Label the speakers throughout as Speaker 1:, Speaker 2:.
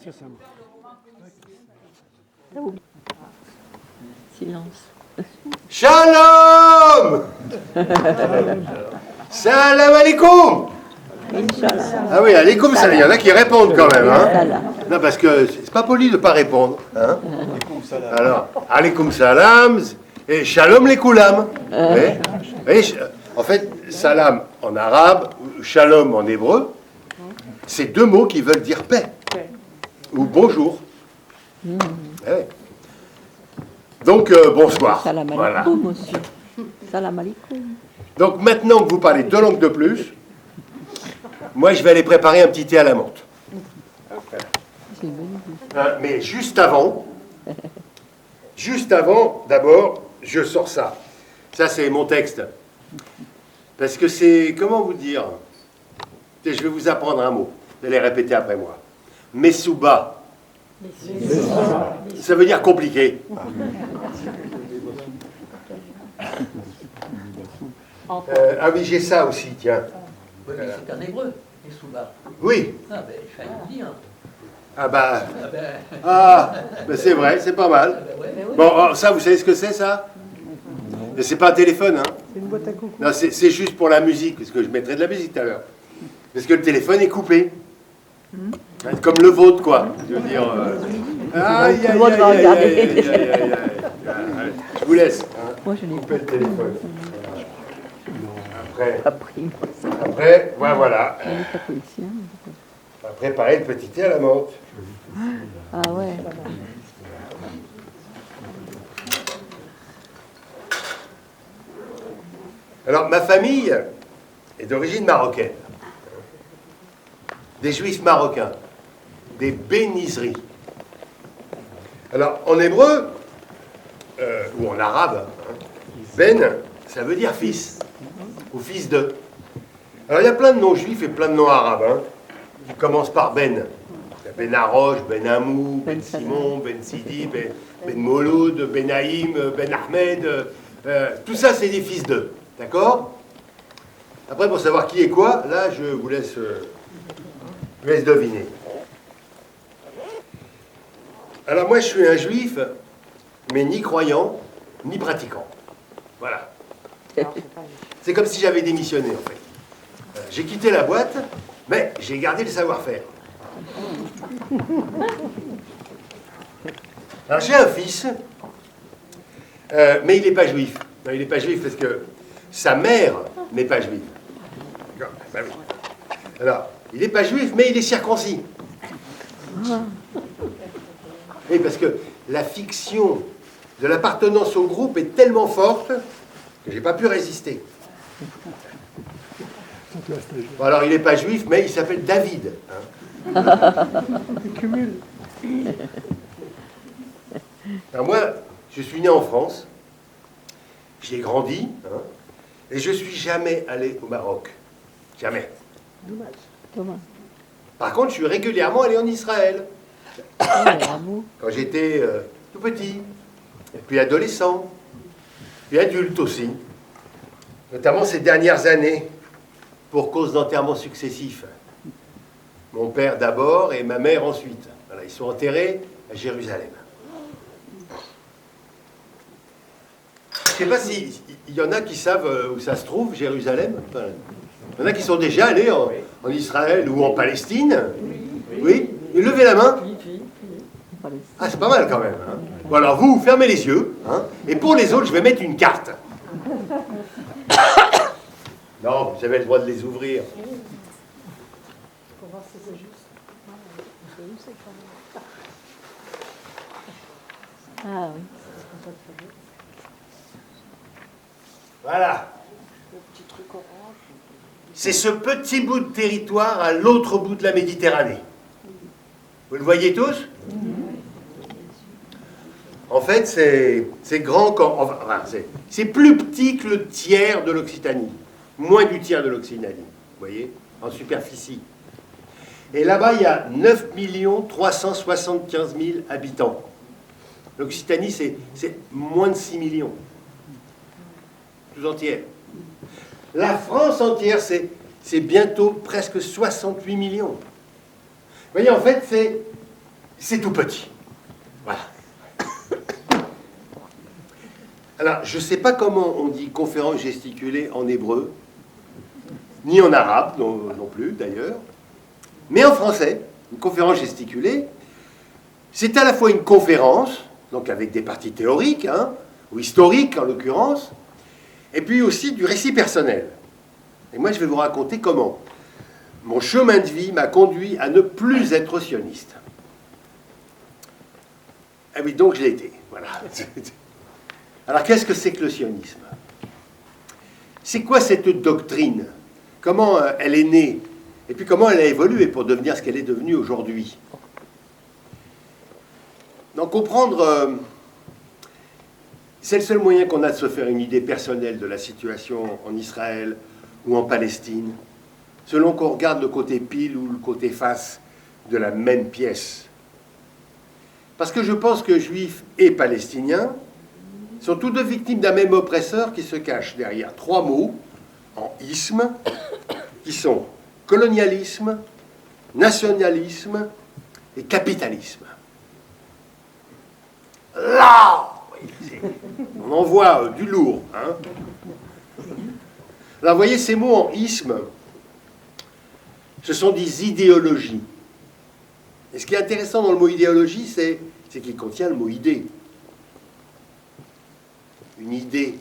Speaker 1: ça, ça marche.
Speaker 2: Silence.
Speaker 3: Shalom. Salam alaikum.
Speaker 2: Inch'Allah.
Speaker 3: Ah oui, alaikum salam. Il y en a qui répondent quand même. Hein.
Speaker 2: Inch'Allah.
Speaker 3: Non, parce que c'est pas poli de ne pas répondre. Hein. Alors, alaikum salam et shalom les koulam. En fait, salam en arabe, shalom en hébreu, c'est deux mots qui veulent dire paix ou bonjour. Ouais. Donc, bonsoir.
Speaker 2: Salam
Speaker 3: Voilà.
Speaker 2: alaikum, monsieur. Salam alaikum.
Speaker 3: Donc, maintenant que vous parlez deux langues de plus, moi, je vais aller préparer un petit thé à la menthe.
Speaker 2: C'est une bonne idée.
Speaker 3: Mais juste avant, d'abord, je sors ça. Ça, c'est mon texte. Parce que c'est, comment vous dire? Je vais vous apprendre un mot. Vous allez répéter après moi. Mesouba. Ça veut dire compliqué. Ah oui, j'ai ça aussi, tiens.
Speaker 4: Oui, mais c'est en hébreu, les Souba.
Speaker 3: Oui.
Speaker 4: Ah ben, il fallait le dire.
Speaker 3: Ah bah,
Speaker 4: Ah ben,
Speaker 3: c'est vrai, c'est pas mal.
Speaker 4: ouais.
Speaker 3: Bon, oh, ça, vous savez ce que c'est, ça? Mais c'est pas un téléphone, hein?
Speaker 1: C'est une boîte à coucou.
Speaker 3: Non, c'est juste pour la musique, parce que je mettrai de la musique tout à l'heure. Parce que le téléphone est coupé. Comme le vôtre, quoi. Je veux dire... Aïe, aïe, aïe,
Speaker 2: monde va
Speaker 3: aïe,
Speaker 2: regarder.
Speaker 3: aïe, aïe, aïe, aïe, aïe. Je vous laisse. Hein.
Speaker 2: Moi, je n'ai
Speaker 3: Coupez le téléphone. Après,
Speaker 2: pas pris.
Speaker 3: après, voilà.
Speaker 2: Il n'est pas pris le sien.
Speaker 3: On va préparer le petit thé à la menthe.
Speaker 2: Ah ouais.
Speaker 3: Alors, ma famille est d'origine marocaine. Des juifs marocains. Des béniseries. Alors, en hébreu, ou en arabe, hein, ben, ça veut dire fils, ou fils de. Alors, il y a plein de noms juifs et plein de noms arabes, hein, qui commencent par Ben. Il y a Ben Arosh, Ben Amou, Ben Simon, Ben Sidi, Ben Mouloud, Ben Naïm, Ben Ahmed. Tout ça, c'est des fils d'eux. D'accord? Après, pour savoir qui est quoi, là, je vous laisse deviner. Alors, moi, je suis un juif, mais ni croyant, ni pratiquant. Voilà. C'est comme si j'avais démissionné, en fait. J'ai quitté la boîte, mais j'ai gardé le savoir-faire. Alors, j'ai un fils, mais il n'est pas juif. Non, il n'est pas juif parce que sa mère n'est pas juive. D'accord, ben oui. Alors, il n'est pas juif, mais il est circoncis. Oui, parce que la fiction de l'appartenance au groupe est tellement forte que j'ai pas pu résister. Bon, alors, il n'est pas juif, mais il s'appelle David. Hein.
Speaker 1: Il cumule.
Speaker 3: Alors moi, je suis né en France, j'y ai grandi, hein, et je suis jamais allé au Maroc. Jamais.
Speaker 1: Dommage.
Speaker 2: Thomas.
Speaker 3: Par contre, je suis régulièrement allé en Israël,
Speaker 2: Bravo.
Speaker 3: quand j'étais tout petit, et puis adolescent, puis adulte aussi, notamment ces dernières années, pour cause d'enterrements successifs. Mon père d'abord et ma mère ensuite. Voilà, ils sont enterrés à Jérusalem. Je ne sais pas s'il y en a qui savent où ça se trouve, Jérusalem. Enfin, il y en a qui sont déjà allés en Israël ou en Palestine. Oui. Et levez la main. Ah, c'est pas mal quand même. Hein. Bon, alors vous fermez les yeux. Hein, et pour les autres, je vais mettre une carte. Non, vous avez le droit de les ouvrir.
Speaker 2: Ah oui.
Speaker 3: Voilà. C'est ce petit bout de territoire à l'autre bout de la Méditerranée. Vous le voyez tous? En fait, c'est grand comme... Enfin, c'est plus petit que le tiers de l'Occitanie. Moins du tiers de l'Occitanie. Vous voyez? En superficie. Et là-bas, il y a 9 375 000 habitants. L'Occitanie, c'est moins de 6 millions. Tout entière. La France entière, c'est bientôt presque 68 millions. Vous voyez, en fait, c'est c'est tout petit. Voilà. Alors, je ne sais pas comment on dit conférence gesticulée en hébreu, ni en arabe non plus d'ailleurs, mais en français, une conférence gesticulée, c'est à la fois une conférence, donc avec des parties théoriques, hein, ou historiques en l'occurrence, et puis aussi du récit personnel. Et moi, je vais vous raconter comment mon chemin de vie m'a conduit à ne plus être sioniste. Ah oui, donc je l'ai été. Voilà. Alors, qu'est-ce que c'est que le sionisme? C'est quoi cette doctrine? Comment elle est née? Et puis comment elle a évolué pour devenir ce qu'elle est devenue aujourd'hui? Donc, comprendre... c'est le seul moyen qu'on a de se faire une idée personnelle de la situation en Israël ou en Palestine, selon qu'on regarde le côté pile ou le côté face de la même pièce. Parce que je pense que Juifs et Palestiniens sont tous deux victimes d'un même oppresseur qui se cache derrière trois mots en isme, qui sont colonialisme, nationalisme et capitalisme. Là, on en voit du lourd. Hein. Là, vous voyez, ces mots en isme, ce sont des idéologies. Et ce qui est intéressant dans le mot idéologie, c'est qu'il contient le mot idée. Une idée,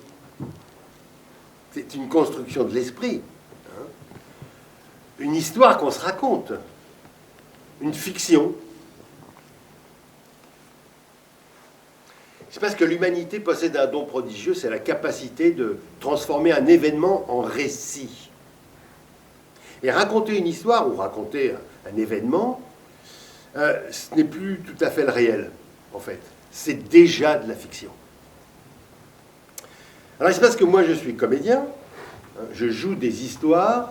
Speaker 3: c'est une construction de l'esprit. Hein. Une histoire qu'on se raconte. Une fiction. C'est parce que l'humanité possède un don prodigieux, c'est la capacité de transformer un événement en récit. Et raconter une histoire ou raconter un événement, ce n'est plus tout à fait le réel, en fait. C'est déjà de la fiction. Alors, c'est parce que moi, je suis comédien, hein, je joue des histoires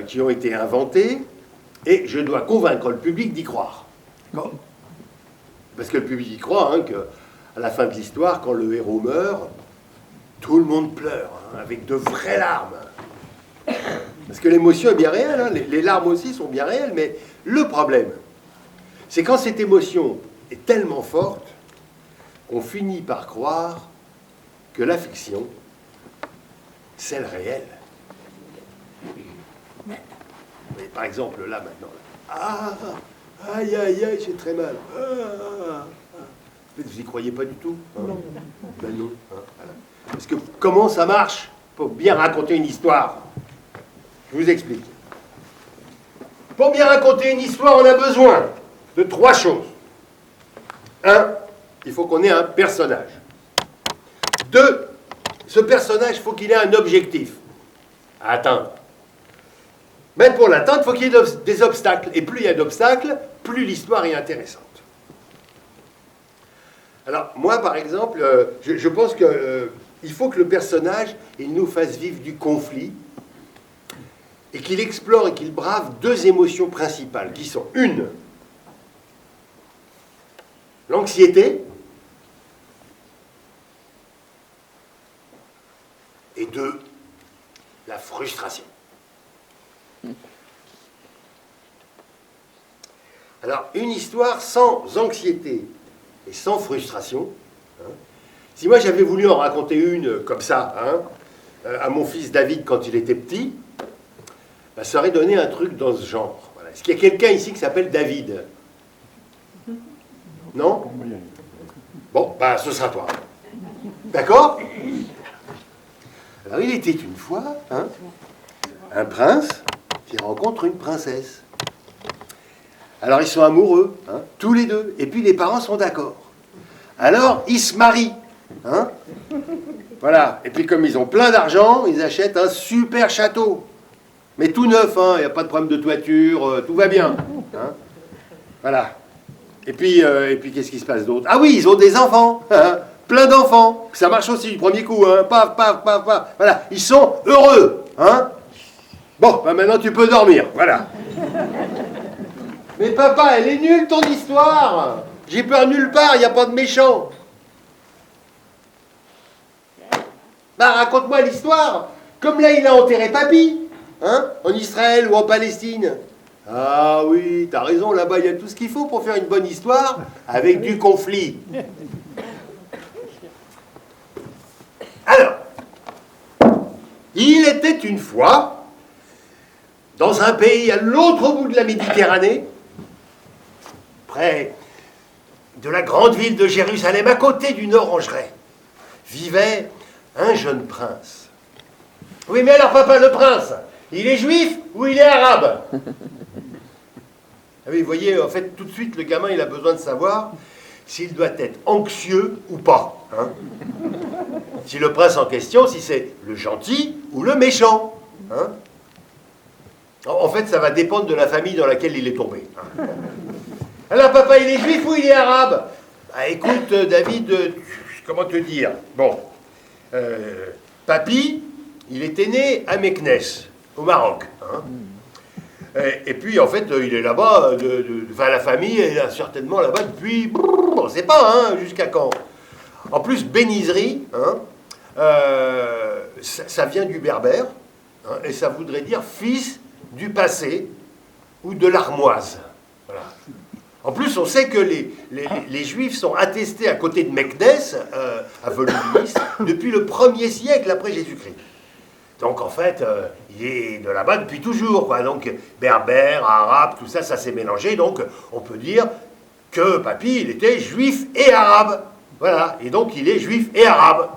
Speaker 3: qui ont été inventées, et je dois convaincre le public d'y croire. Bon. Parce que le public y croit, hein, qu'à la fin de l'histoire, quand le héros meurt, tout le monde pleure, hein, avec de vraies larmes. Parce que l'émotion est bien réelle, hein, les larmes aussi sont bien réelles, mais le problème, c'est quand cette émotion est tellement forte qu'on finit par croire que la fiction, c'est le réel. Mais par exemple, là, maintenant, ah, aïe, aïe, aïe, j'ai très mal. Vous n'y croyez pas du tout, hein?
Speaker 1: Non.
Speaker 3: Ben non. Hein, voilà. Parce que comment ça marche pour bien raconter une histoire? Je vous explique. Pour bien raconter une histoire, on a besoin de trois choses. Un, il faut qu'on ait un personnage. Deux, ce personnage, il faut qu'il ait un objectif à atteindre. Mais pour l'atteindre, il faut qu'il y ait des obstacles. Et plus il y a d'obstacles, plus l'histoire est intéressante. Alors, moi, par exemple, je pense qu'il faut que le personnage, il nous fasse vivre du conflit et qu'il explore et qu'il brave deux émotions principales, qui sont une, l'anxiété, et deux, la frustration. Alors, une histoire sans anxiété et sans frustration, hein, si moi j'avais voulu en raconter une comme ça, hein, à mon fils David quand il était petit, ben, ça aurait donné un truc dans ce genre. Voilà. Est-ce qu'il y a quelqu'un ici qui s'appelle David? Non? Bon, ben ce sera toi. D'accord? Alors, il était une fois, hein, un prince qui rencontre une princesse. Alors, ils sont amoureux, hein, tous les deux. Et puis, les parents sont d'accord. Alors, ils se marient. Hein, voilà. Et puis, comme ils ont plein d'argent, ils achètent un super château. Mais tout neuf, hein, il n'y a pas de problème de toiture, tout va bien. Hein, voilà. Et puis qu'est-ce qui se passe d'autre? Ah oui, ils ont des enfants. Hein, plein d'enfants. Ça marche aussi du premier coup. Hein, paf, paf, paf, paf. Voilà. Ils sont heureux. Hein. Bon, ben maintenant, tu peux dormir. Voilà. Mais papa, elle est nulle ton histoire. J'ai peur nulle part, il n'y a pas de méchant. Bah raconte-moi l'histoire. Comme là, il a enterré papy, hein, en Israël ou en Palestine. Ah oui, t'as raison, là-bas, il y a tout ce qu'il faut pour faire une bonne histoire avec du conflit. Alors, il était une fois, dans un pays à l'autre bout de la Méditerranée, près de la grande ville de Jérusalem, à côté d'une orangerie, vivait un jeune prince. Oui, mais alors, papa, le prince, il est juif ou il est arabe? Ah oui, vous voyez, en fait, tout de suite, le gamin, il a besoin de savoir s'il doit être anxieux ou pas. Hein, si le prince en question, si c'est le gentil ou le méchant. Hein. En fait, ça va dépendre de la famille dans laquelle il est tombé. Hein. Alors, papa, il est juif ou il est arabe? Bah, écoute, David, comment te dire? Bon, papy, il était né à Meknès, au Maroc. Hein. Et puis, en fait, il est là-bas, enfin, la famille est certainement là-bas depuis, on ne sait pas, hein, jusqu'à quand. En plus, béniserie, hein, ça vient du berbère, hein, et ça voudrait dire fils du passé ou de l'armoise. Voilà. En plus, on sait que les Juifs sont attestés à côté de Meknès, à Volubilis, depuis le 1er siècle après Jésus-Christ. Donc, en fait, il est de là-bas depuis toujours, quoi. Donc, berbère, arabe, tout ça, ça s'est mélangé. Donc, on peut dire que papy, il était juif et arabe. Voilà. Et donc, il est juif et arabe.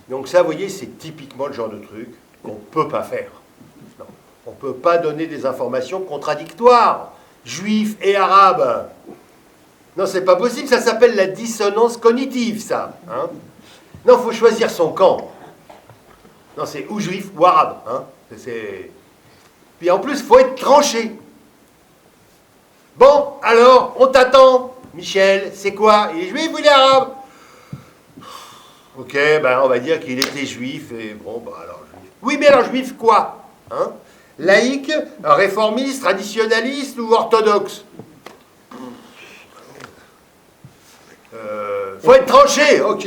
Speaker 3: Donc, ça, vous voyez, c'est typiquement le genre de truc qu'on ne peut pas faire. Non. On ne peut pas donner des informations contradictoires. Juif et arabe. Non, c'est pas possible. Ça s'appelle la dissonance cognitive, ça. Hein. Non, il faut choisir son camp. Non, c'est ou juif ou arabe. Hein. Puis en plus, il faut être tranché. Bon, alors, on t'attend. Michel, c'est quoi? Il est juif ou il est arabe? Ok, ben on va dire qu'il était juif. Et bon, ben alors, juif. Oui, mais alors, juif quoi? Hein? Laïque, réformiste, traditionnaliste ou orthodoxe? Faut être tranché. Ok,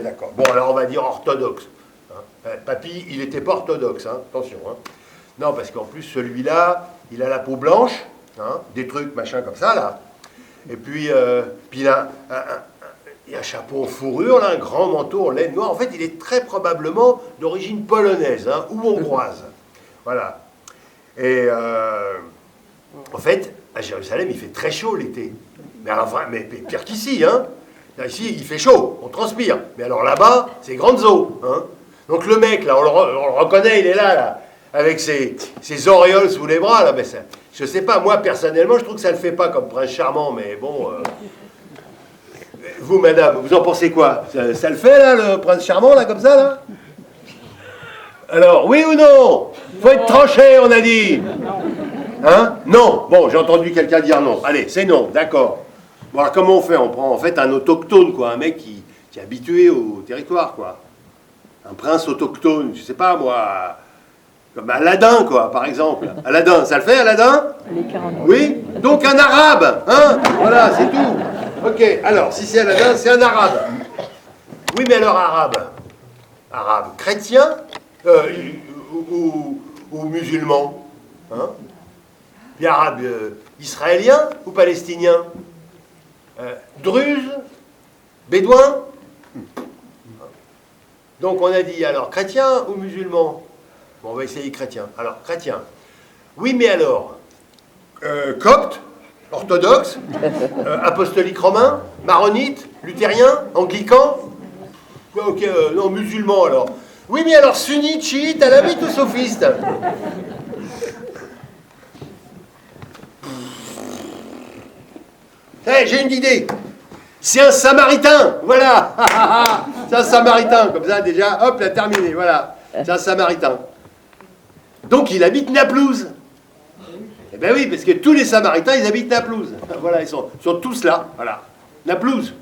Speaker 3: d'accord. Bon, alors on va dire orthodoxe. Hein. Papy, il n'était pas orthodoxe, hein. Attention. Hein. Non, parce qu'en plus, celui-là, il a la peau blanche, hein, des trucs, machin, comme ça, là. Et puis il a un chapeau en fourrure, là, un grand manteau en laine noire. En fait, il est très probablement d'origine polonaise, hein, ou hongroise. Voilà. Et en fait, à Jérusalem, il fait très chaud l'été. Mais alors, mais pire qu'ici, hein. Ici, il fait chaud, on transpire. Mais alors là-bas, c'est grandes eaux. Hein. Donc le mec, là, on le reconnaît, il est là, avec ses auréoles sous les bras. Là, mais ça, je sais pas, moi, personnellement, je trouve que ça ne le fait pas comme prince charmant, mais bon... vous, madame, vous en pensez quoi? Ça le fait, là, le prince charmant, là, comme ça, là? Alors, oui ou non? Faut être tranché, on a dit. Hein? Non. Bon, j'ai entendu quelqu'un dire non. Allez, c'est non, d'accord. Bon, alors comment on fait? On prend en fait un autochtone, quoi, un mec qui est habitué au territoire, quoi. Un prince autochtone, je sais pas moi, comme Aladdin, quoi, par exemple. Aladdin, ça le fait, Aladdin? Oui? Donc un arabe, hein? Voilà, c'est tout. Ok, alors, si c'est Aladdin, c'est un arabe. Oui, mais alors arabe? Arabe chrétien ou musulman? Hein? Puis arabe israélien ou palestinien? Druze? Bédouin? Donc on a dit alors chrétien ou musulman? Bon, on va essayer chrétien. Alors chrétien. Oui, mais alors copte, orthodoxe, apostolique romain, maronite, luthérien, anglican? Ok, non, musulman alors. Oui, mais alors sunnite, chiite, alamite ou sophiste? Hey, j'ai une idée. C'est un samaritain, voilà. C'est un samaritain, comme ça déjà, hop, là, terminé, voilà. C'est un samaritain. Donc il habite Naplouse. Eh bien oui, parce que tous les samaritains, ils habitent Naplouse. Voilà, ils sont tous là, voilà. Naplouse.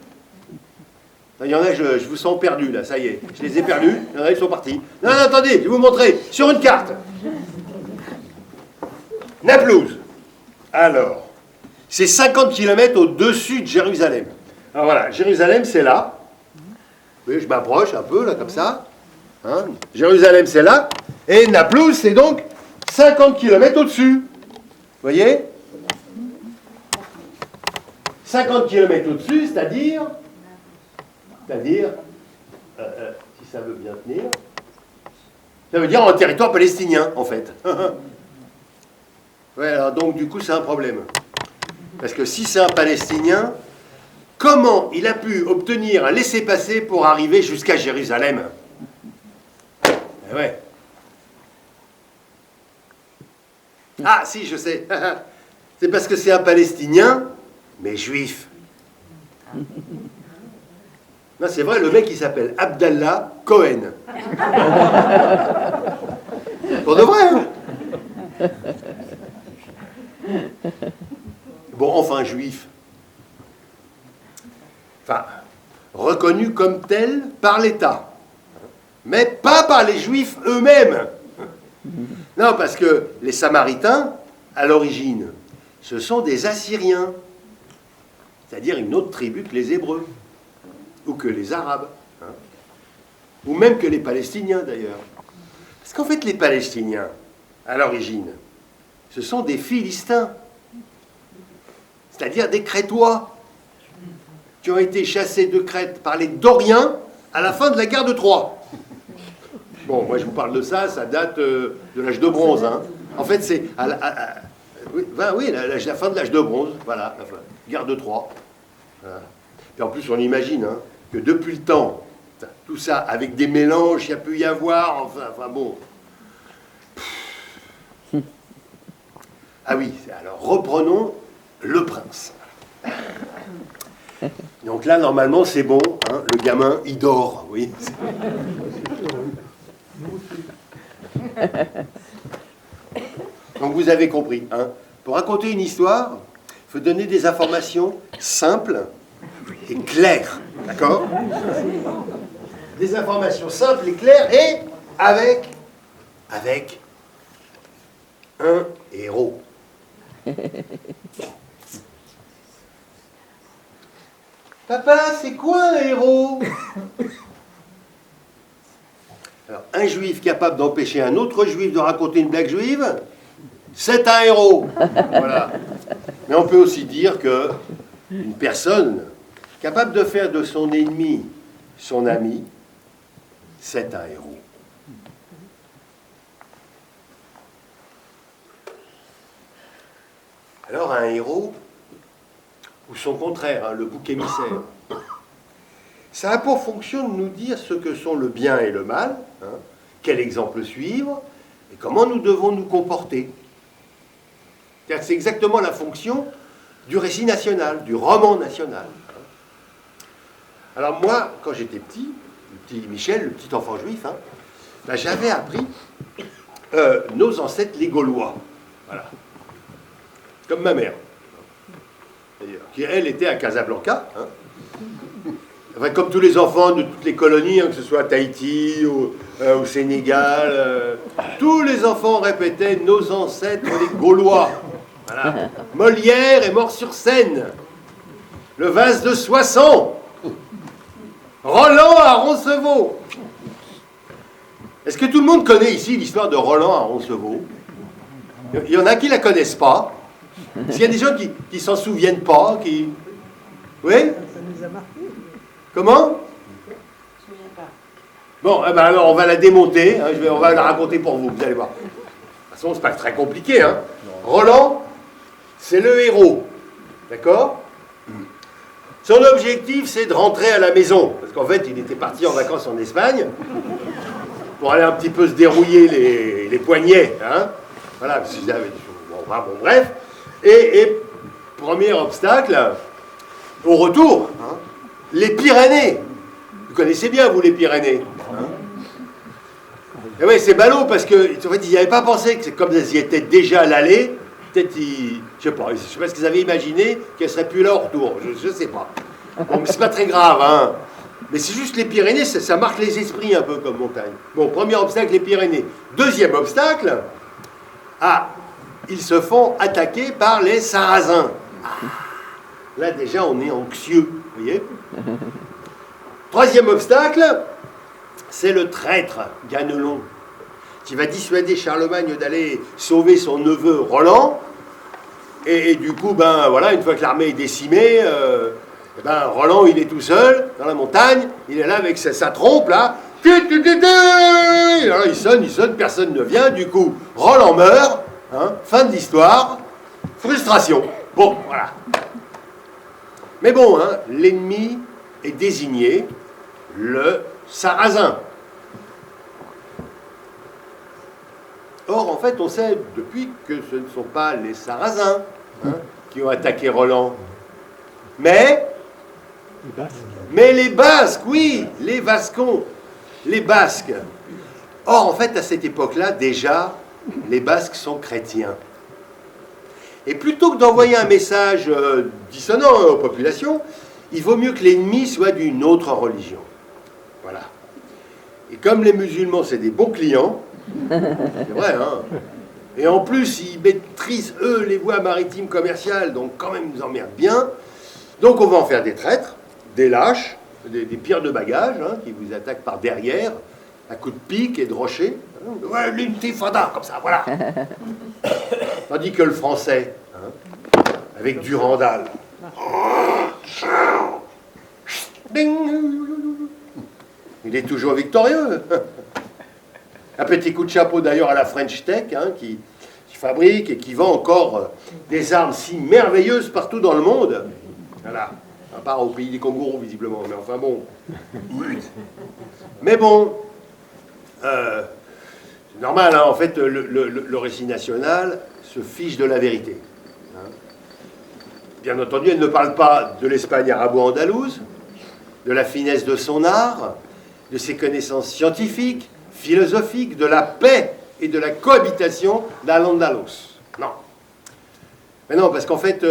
Speaker 3: Il y en a, je vous sens perdus, là, ça y est. Je les ai perdus, il y en a, ils sont partis. Non, non, attendez, je vais vous montrer, sur une carte. Naplouse. Alors, c'est 50 km au-dessus de Jérusalem. Alors voilà, Jérusalem, c'est là. Vous voyez, je m'approche un peu, là, comme ça. Hein. Jérusalem, c'est là. Et Naplouse, c'est donc 50 km au-dessus. Vous voyez? 50 km au-dessus, c'est-à-dire, si ça veut bien tenir, ça veut dire en territoire palestinien, en fait. Ouais, alors donc du coup, c'est un problème. Parce que si c'est un Palestinien, comment il a pu obtenir un laissez-passer pour arriver jusqu'à Jérusalem? Eh ouais. Ah, si, je sais. C'est parce que c'est un Palestinien, mais juif. Non, c'est vrai, le mec, il s'appelle Abdallah Cohen. Pour de vrai, hein? Bon, enfin, juif. Enfin, reconnu comme tel par l'État. Mais pas par les Juifs eux-mêmes. Non, parce que les Samaritains, à l'origine, ce sont des Assyriens. C'est-à-dire une autre tribu que les Hébreux. Ou que les Arabes. Hein. Ou même que les Palestiniens, d'ailleurs. Parce qu'en fait, les Palestiniens, à l'origine, ce sont des Philistins. C'est-à-dire des Crétois, qui ont été chassés de Crète par les Doriens à la fin de la guerre de Troie. Bon, moi je vous parle de ça, ça date de l'âge de bronze. Hein. En fait, c'est la fin de l'âge de bronze, voilà, la guerre de Troie. Voilà. Et en plus, on imagine hein, que depuis le temps, tout ça, avec des mélanges, il y a pu y avoir, enfin bon. Ah oui, alors reprenons Le Prince. Donc là, normalement, c'est bon, hein, le gamin, il dort, oui. Donc vous avez compris, hein. Pour raconter une histoire, il faut donner des informations simples et claires, d'accord? Des informations simples et claires et avec un héros. Papa, c'est quoi un héros? Alors, un juif capable d'empêcher un autre juif de raconter une blague juive, c'est un héros. Voilà. Mais on peut aussi dire que une personne capable de faire de son ennemi son ami, c'est un héros. Alors, un héros, ou son contraire, hein, le bouc émissaire, ça a pour fonction de nous dire ce que sont le bien et le mal, hein, quel exemple suivre, et comment nous devons nous comporter. C'est exactement la fonction du récit national, du roman national. Alors moi, quand j'étais petit, le petit Michel, le petit enfant juif, hein, ben, j'avais appris nos ancêtres les Gaulois. Voilà. Comme ma mère, d'ailleurs, qui elle était à Casablanca. Hein. Enfin, comme tous les enfants de toutes les colonies, hein, que ce soit à Tahiti, au Sénégal, tous les enfants répétaient nos ancêtres les Gaulois. Voilà. Molière est mort sur Seine. Le vase de Soissons. Roland à Roncevaux. Est-ce que tout le monde connaît ici l'histoire de Roland à Roncevaux? Il y en a qui ne la connaissent pas. Est-ce qu'il y a des gens qui ne s'en souviennent pas, qui... Oui?
Speaker 1: Ça nous a marqué.
Speaker 3: Comment? Bon, eh ben alors on va la démonter, hein, on va la raconter pour vous, vous allez voir. De toute façon, c'est pas très compliqué. Hein. Roland, c'est le héros, d'accord? Son objectif, c'est de rentrer à la maison, parce qu'en fait, il était parti en vacances en Espagne, pour aller un petit peu se dérouiller les poignets, hein. Voilà, parce qu'ils avaient... Bon, bref. Et premier obstacle, au retour, hein, les Pyrénées. Vous connaissez bien, vous, les Pyrénées. Hein. Et oui, c'est ballot, parce que en fait, ils n'y avaient pas pensé que c'est comme ils y étaient déjà à l'aller, peut-être, je sais pas ce qu'ils avaient imaginé, qu'elles ne seraient plus là au retour. Je ne sais pas. Bon, mais c'est pas très grave, hein. Mais c'est juste les Pyrénées, ça marque les esprits un peu comme montagne. Bon, premier obstacle, les Pyrénées. Deuxième obstacle, ils se font attaquer par les Sarrasins. Là, déjà, on est anxieux, vous voyez? Troisième obstacle, c'est le traître Ganelon. qui va dissuader Charlemagne d'aller sauver son neveu Roland. Et du coup, ben voilà, une fois que l'armée est décimée, ben, Roland, il est tout seul dans la montagne, il est là avec sa trompe là. Alors il sonne, personne ne vient. Du coup, Roland meurt. Hein, fin de l'histoire. Frustration. Bon, voilà. Mais bon, hein, l'ennemi est désigné, le Sarrasin. Or, en fait, on sait depuis que ce ne sont pas les Sarrasins qui ont attaqué Roland, mais les Basques, oui, les Vascons, les Basques. Or, en fait, à cette époque-là, déjà, les Basques sont chrétiens. Et plutôt que d'envoyer un message dissonant aux populations, il vaut mieux que l'ennemi soit d'une autre religion. Voilà. Et comme les musulmans, c'est des bons clients, c'est vrai, hein. Et en plus, ils maîtrisent, eux, les voies maritimes commerciales, donc quand même, ils nous emmerdent bien. Donc on va en faire des traîtres, des lâches, des pires de bagages, hein, qui vous attaquent par derrière, à coups de pique et de rocher. Ouais, l'intifada, comme ça, voilà. Tandis que le français, hein, avec Durandal, il est toujours victorieux. Un petit coup de chapeau d'ailleurs à la French Tech, hein, qui fabrique et qui vend encore des armes si merveilleuses partout dans le monde. Voilà. À part au pays des kangourous, visiblement. Mais enfin bon. Mais bon, c'est normal, hein, en fait, le récit national se fiche de la vérité. Hein. Bien entendu, elle ne parle pas de l'Espagne arabo-andalouse, de la finesse de son art, de ses connaissances scientifiques, philosophique, de la paix et de la cohabitation d'Al-Andalus. Non. Mais non, parce qu'en fait,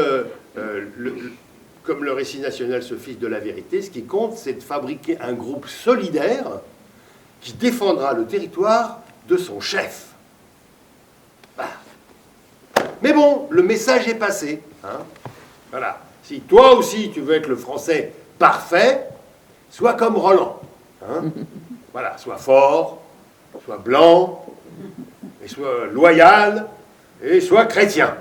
Speaker 3: comme le récit national se fiche de la vérité, ce qui compte, c'est de fabriquer un groupe solidaire qui défendra le territoire de son chef. Bah. Mais bon, le message est passé. Hein. Voilà. Si toi aussi, tu veux être le français parfait, sois comme Roland. Hein. Voilà, sois fort, soit blanc, et soit loyal, et soit chrétien.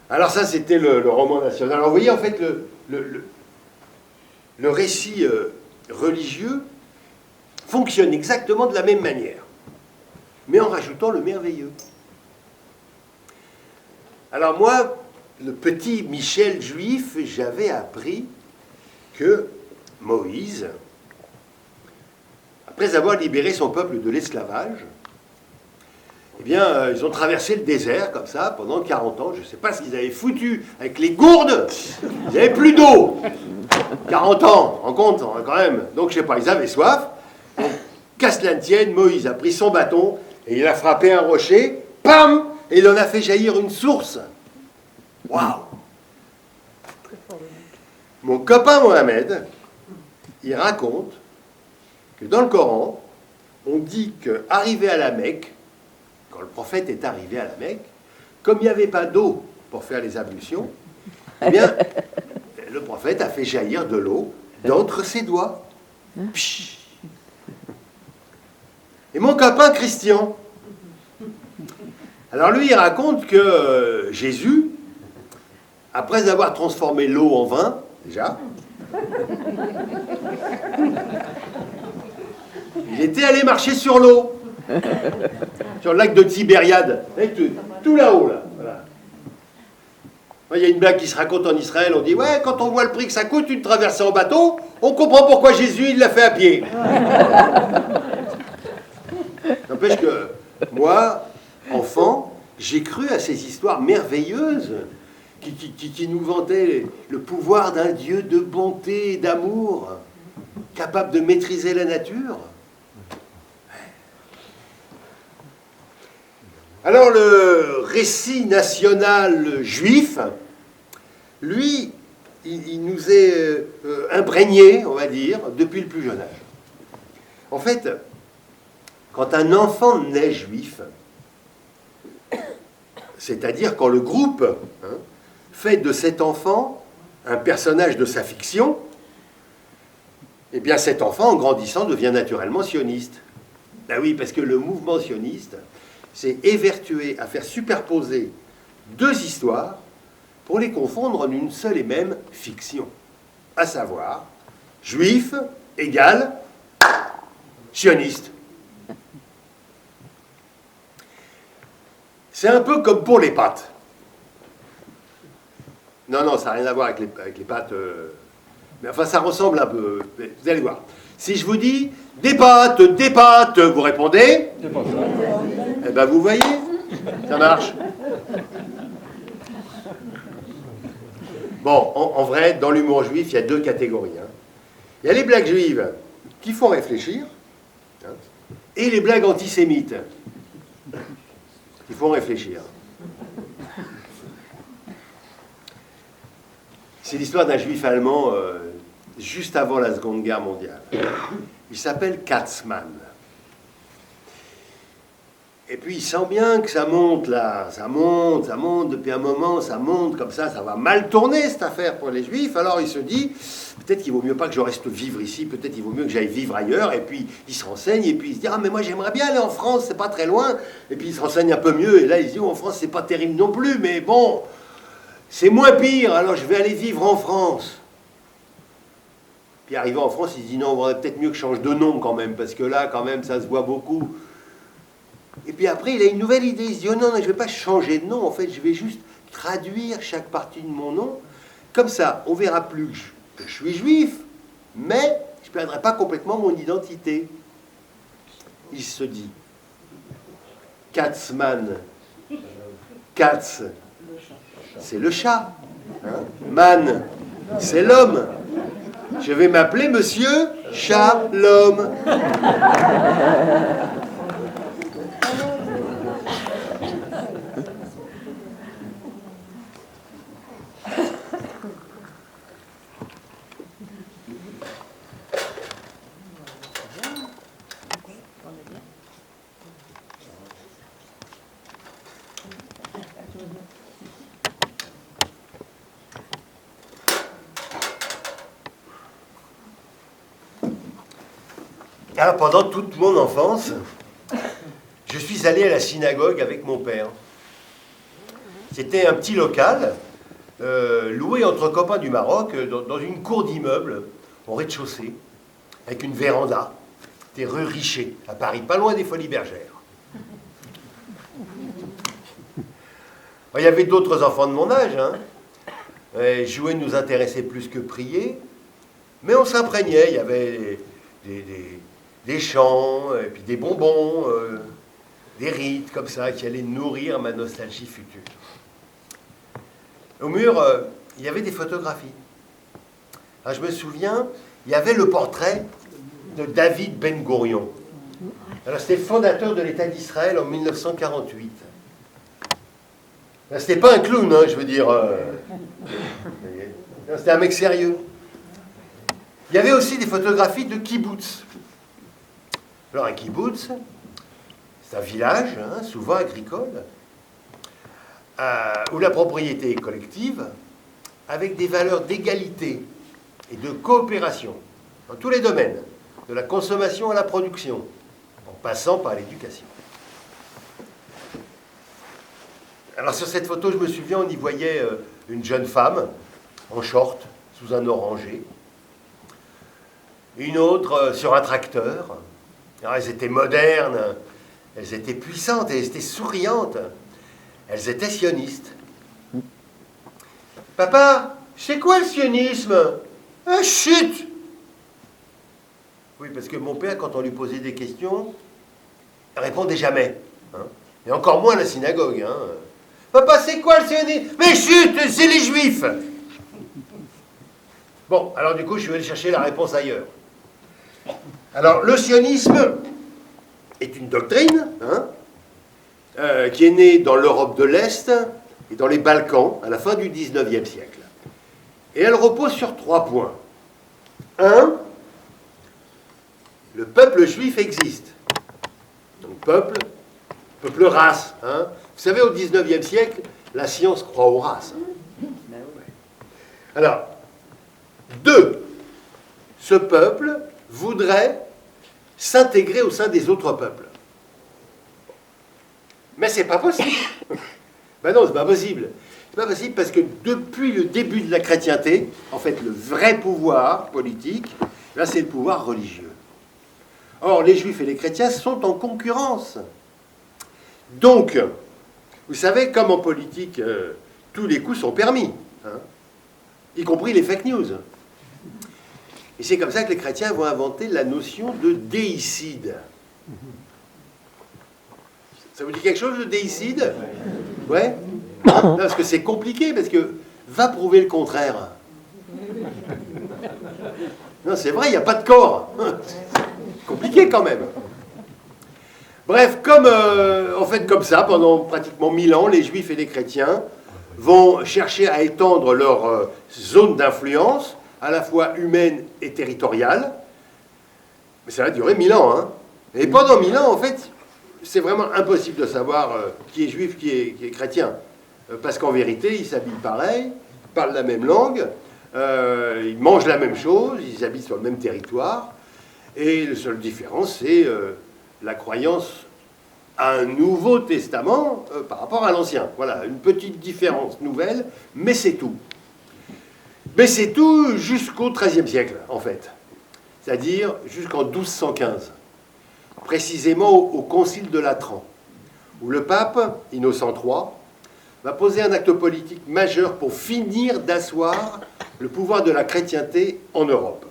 Speaker 3: Alors ça, c'était le roman national. Alors vous voyez, en fait, le récit religieux fonctionne exactement de la même manière, mais en rajoutant le merveilleux. Alors moi, le petit Michel juif, j'avais appris que Moïse, après avoir libéré son peuple de l'esclavage, eh bien, ils ont traversé le désert, comme ça, pendant 40 ans. Je ne sais pas ce qu'ils avaient foutu avec les gourdes. Ils n'avaient plus d'eau. 40 ans, en compte, hein, quand même. Donc, je ne sais pas, ils avaient soif. Donc, qu'à cela ne tienne, Moïse a pris son bâton et il a frappé un rocher. Pam! Et il en a fait jaillir une source. Waouh! Mon copain Mohamed, il raconte que dans le Coran, on dit qu'arrivé à la Mecque, quand le prophète est arrivé à la Mecque, comme il n'y avait pas d'eau pour faire les ablutions, eh bien, le prophète a fait jaillir de l'eau d'entre ses doigts. Psh. Et mon copain Christian, alors lui, il raconte que Jésus, après avoir transformé l'eau en vin, déjà, il était allé marcher sur l'eau. Sur le lac de Tibériade, tout là-haut, là. Voilà. Il y a une blague qui se raconte en Israël, on dit, ouais, quand on voit le prix que ça coûte une traversée en bateau, on comprend pourquoi Jésus, il l'a fait à pied. N'empêche que, moi, enfant, j'ai cru à ces histoires merveilleuses qui nous vantaient le pouvoir d'un Dieu de bonté et d'amour, capable de maîtriser la nature. Alors le récit national juif, lui, il nous est imprégné, on va dire, depuis le plus jeune âge. En fait, quand un enfant naît juif, c'est-à-dire quand le groupe fait de cet enfant un personnage de sa fiction, eh bien cet enfant, en grandissant, devient naturellement sioniste. Ben oui, parce que le mouvement sioniste s'est évertué à faire superposer deux histoires pour les confondre en une seule et même fiction, à savoir juif égale sioniste. C'est un peu comme pour les pâtes. Non, non, ça n'a rien à voir avec les pâtes. Mais enfin, ça ressemble un peu. Vous allez voir. Si je vous dis des pâtes, vous répondez? Des pâtes. Eh bien, vous voyez, ça marche. Bon, en vrai, dans l'humour juif, il y a deux catégories. Hein. Il y a les blagues juives qui font réfléchir, hein, et les blagues antisémites qui font réfléchir. C'est l'histoire d'un juif allemand juste avant la Seconde Guerre mondiale. Il s'appelle Katzmann. Et puis il sent bien que ça monte là, ça monte depuis un moment, ça monte comme ça va mal tourner cette affaire pour les juifs. Alors il se dit, peut-être qu'il vaut mieux pas que je reste vivre ici, peut-être qu'il vaut mieux que j'aille vivre ailleurs. Et puis il se renseigne, et puis il se dit, ah mais moi j'aimerais bien aller en France, c'est pas très loin. Et puis il se renseigne un peu mieux, et là il se dit, oh, en France c'est pas terrible non plus, mais bon, c'est moins pire, alors je vais aller vivre en France. Puis arrivé en France, il se dit, non, on va peut-être mieux que je change de nom quand même, parce que là quand même ça se voit beaucoup. Et puis après, il a une nouvelle idée. Il se dit, oh non, je ne vais pas changer de nom. En fait, je vais juste traduire chaque partie de mon nom. Comme ça, on verra plus que je suis juif, mais je ne perdrai pas complètement mon identité. Il se dit, Katzmann. Katz, c'est le chat. Hein? Man, c'est l'homme. Je vais m'appeler Monsieur Chat l'homme. Alors, pendant toute mon enfance, je suis allé à la synagogue avec mon père. C'était un petit local, loué entre copains du Maroc, dans une cour d'immeuble, au rez-de-chaussée, avec une véranda. C'était rue Richer, à Paris, pas loin des Folies Bergères. Il y avait d'autres enfants de mon âge, hein. Jouer nous intéressait plus que prier, mais on s'imprégnait. Il y avait des chants, et puis des bonbons, des rites comme ça, qui allaient nourrir ma nostalgie future. Au mur, il y avait des photographies. Alors, je me souviens, il y avait le portrait de David Ben Gourion. Alors, c'était le fondateur de l'État d'Israël en 1948. C'était pas un clown, hein, je veux dire. C'était un mec sérieux. Il y avait aussi des photographies de kibbutz. Alors un kibbutz, c'est un village, hein, souvent agricole, où la propriété est collective, avec des valeurs d'égalité et de coopération dans tous les domaines, de la consommation à la production, en passant par l'éducation. Alors sur cette photo, je me souviens, on y voyait une jeune femme en short, sous un oranger, une autre sur un tracteur. Alors, elles étaient modernes, elles étaient puissantes, elles étaient souriantes, elles étaient sionistes. Papa, c'est quoi le sionisme? Ah, chut! Oui, parce que mon père, quand on lui posait des questions, il répondait jamais. Hein, et encore moins à la synagogue. Hein. Papa, c'est quoi le sionisme? Mais chut, c'est les juifs! Bon, alors du coup, je vais aller chercher la réponse ailleurs. Alors, le sionisme est une doctrine hein, qui est née dans l'Europe de l'Est et dans les Balkans à la fin du XIXe siècle. Et elle repose sur 3 points. 1, le peuple juif existe. Donc peuple race. Hein. Vous savez, au XIXe siècle, la science croit aux races. Hein. Alors, 2, ce peuple voudrait s'intégrer au sein des autres peuples. Mais c'est pas possible. Ben non, c'est pas possible. C'est pas possible parce que depuis le début de la chrétienté, en fait, le vrai pouvoir politique, là, c'est le pouvoir religieux. Or, les juifs et les chrétiens sont en concurrence. Donc, vous savez, comme en politique, tous les coups sont permis, hein, y compris les fake news. Et c'est comme ça que les chrétiens vont inventer la notion de déicide. Ça vous dit quelque chose, le déicide? Ouais? Non, parce que c'est compliqué, parce que va prouver le contraire. Non, c'est vrai, il n'y a pas de corps. C'est compliqué quand même. Bref, en fait, comme ça, pendant pratiquement 1000 ans, les juifs et les chrétiens vont chercher à étendre leur zone d'influence, à la fois humaine et territoriale. Mais ça va durer 1000 ans. Hein. Et pendant 1000 ans, en fait, c'est vraiment impossible de savoir qui est juif, qui est chrétien. Parce qu'en vérité, ils s'habillent pareil, ils parlent la même langue, ils mangent la même chose, ils habitent sur le même territoire. Et la seule différence, c'est la croyance à un Nouveau Testament par rapport à l'Ancien. Voilà, une petite différence nouvelle, mais c'est tout. Mais c'est tout jusqu'au XIIIe siècle, en fait. C'est-à-dire jusqu'en 1215. Précisément au Concile de Latran, où le pape, Innocent III, va poser un acte politique majeur pour finir d'asseoir le pouvoir de la chrétienté en Europe.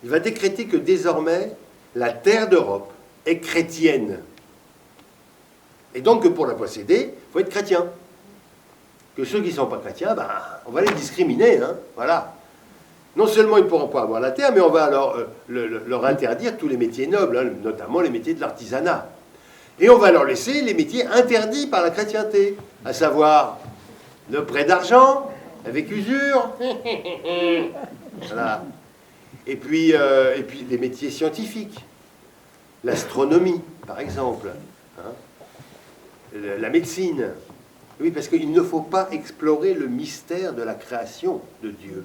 Speaker 3: Il va décréter que désormais, la terre d'Europe est chrétienne. Et donc que pour la posséder, il faut être chrétien. Que ceux qui ne sont pas chrétiens, ben, on va les discriminer. Hein, voilà. Non seulement ils ne pourront pas avoir la terre, mais on va alors leur interdire tous les métiers nobles, hein, notamment les métiers de l'artisanat. Et on va leur laisser les métiers interdits par la chrétienté, à savoir le prêt d'argent avec usure, voilà. Et puis les métiers scientifiques, l'astronomie par exemple, hein, la médecine. Oui, parce qu'il ne faut pas explorer le mystère de la création de Dieu.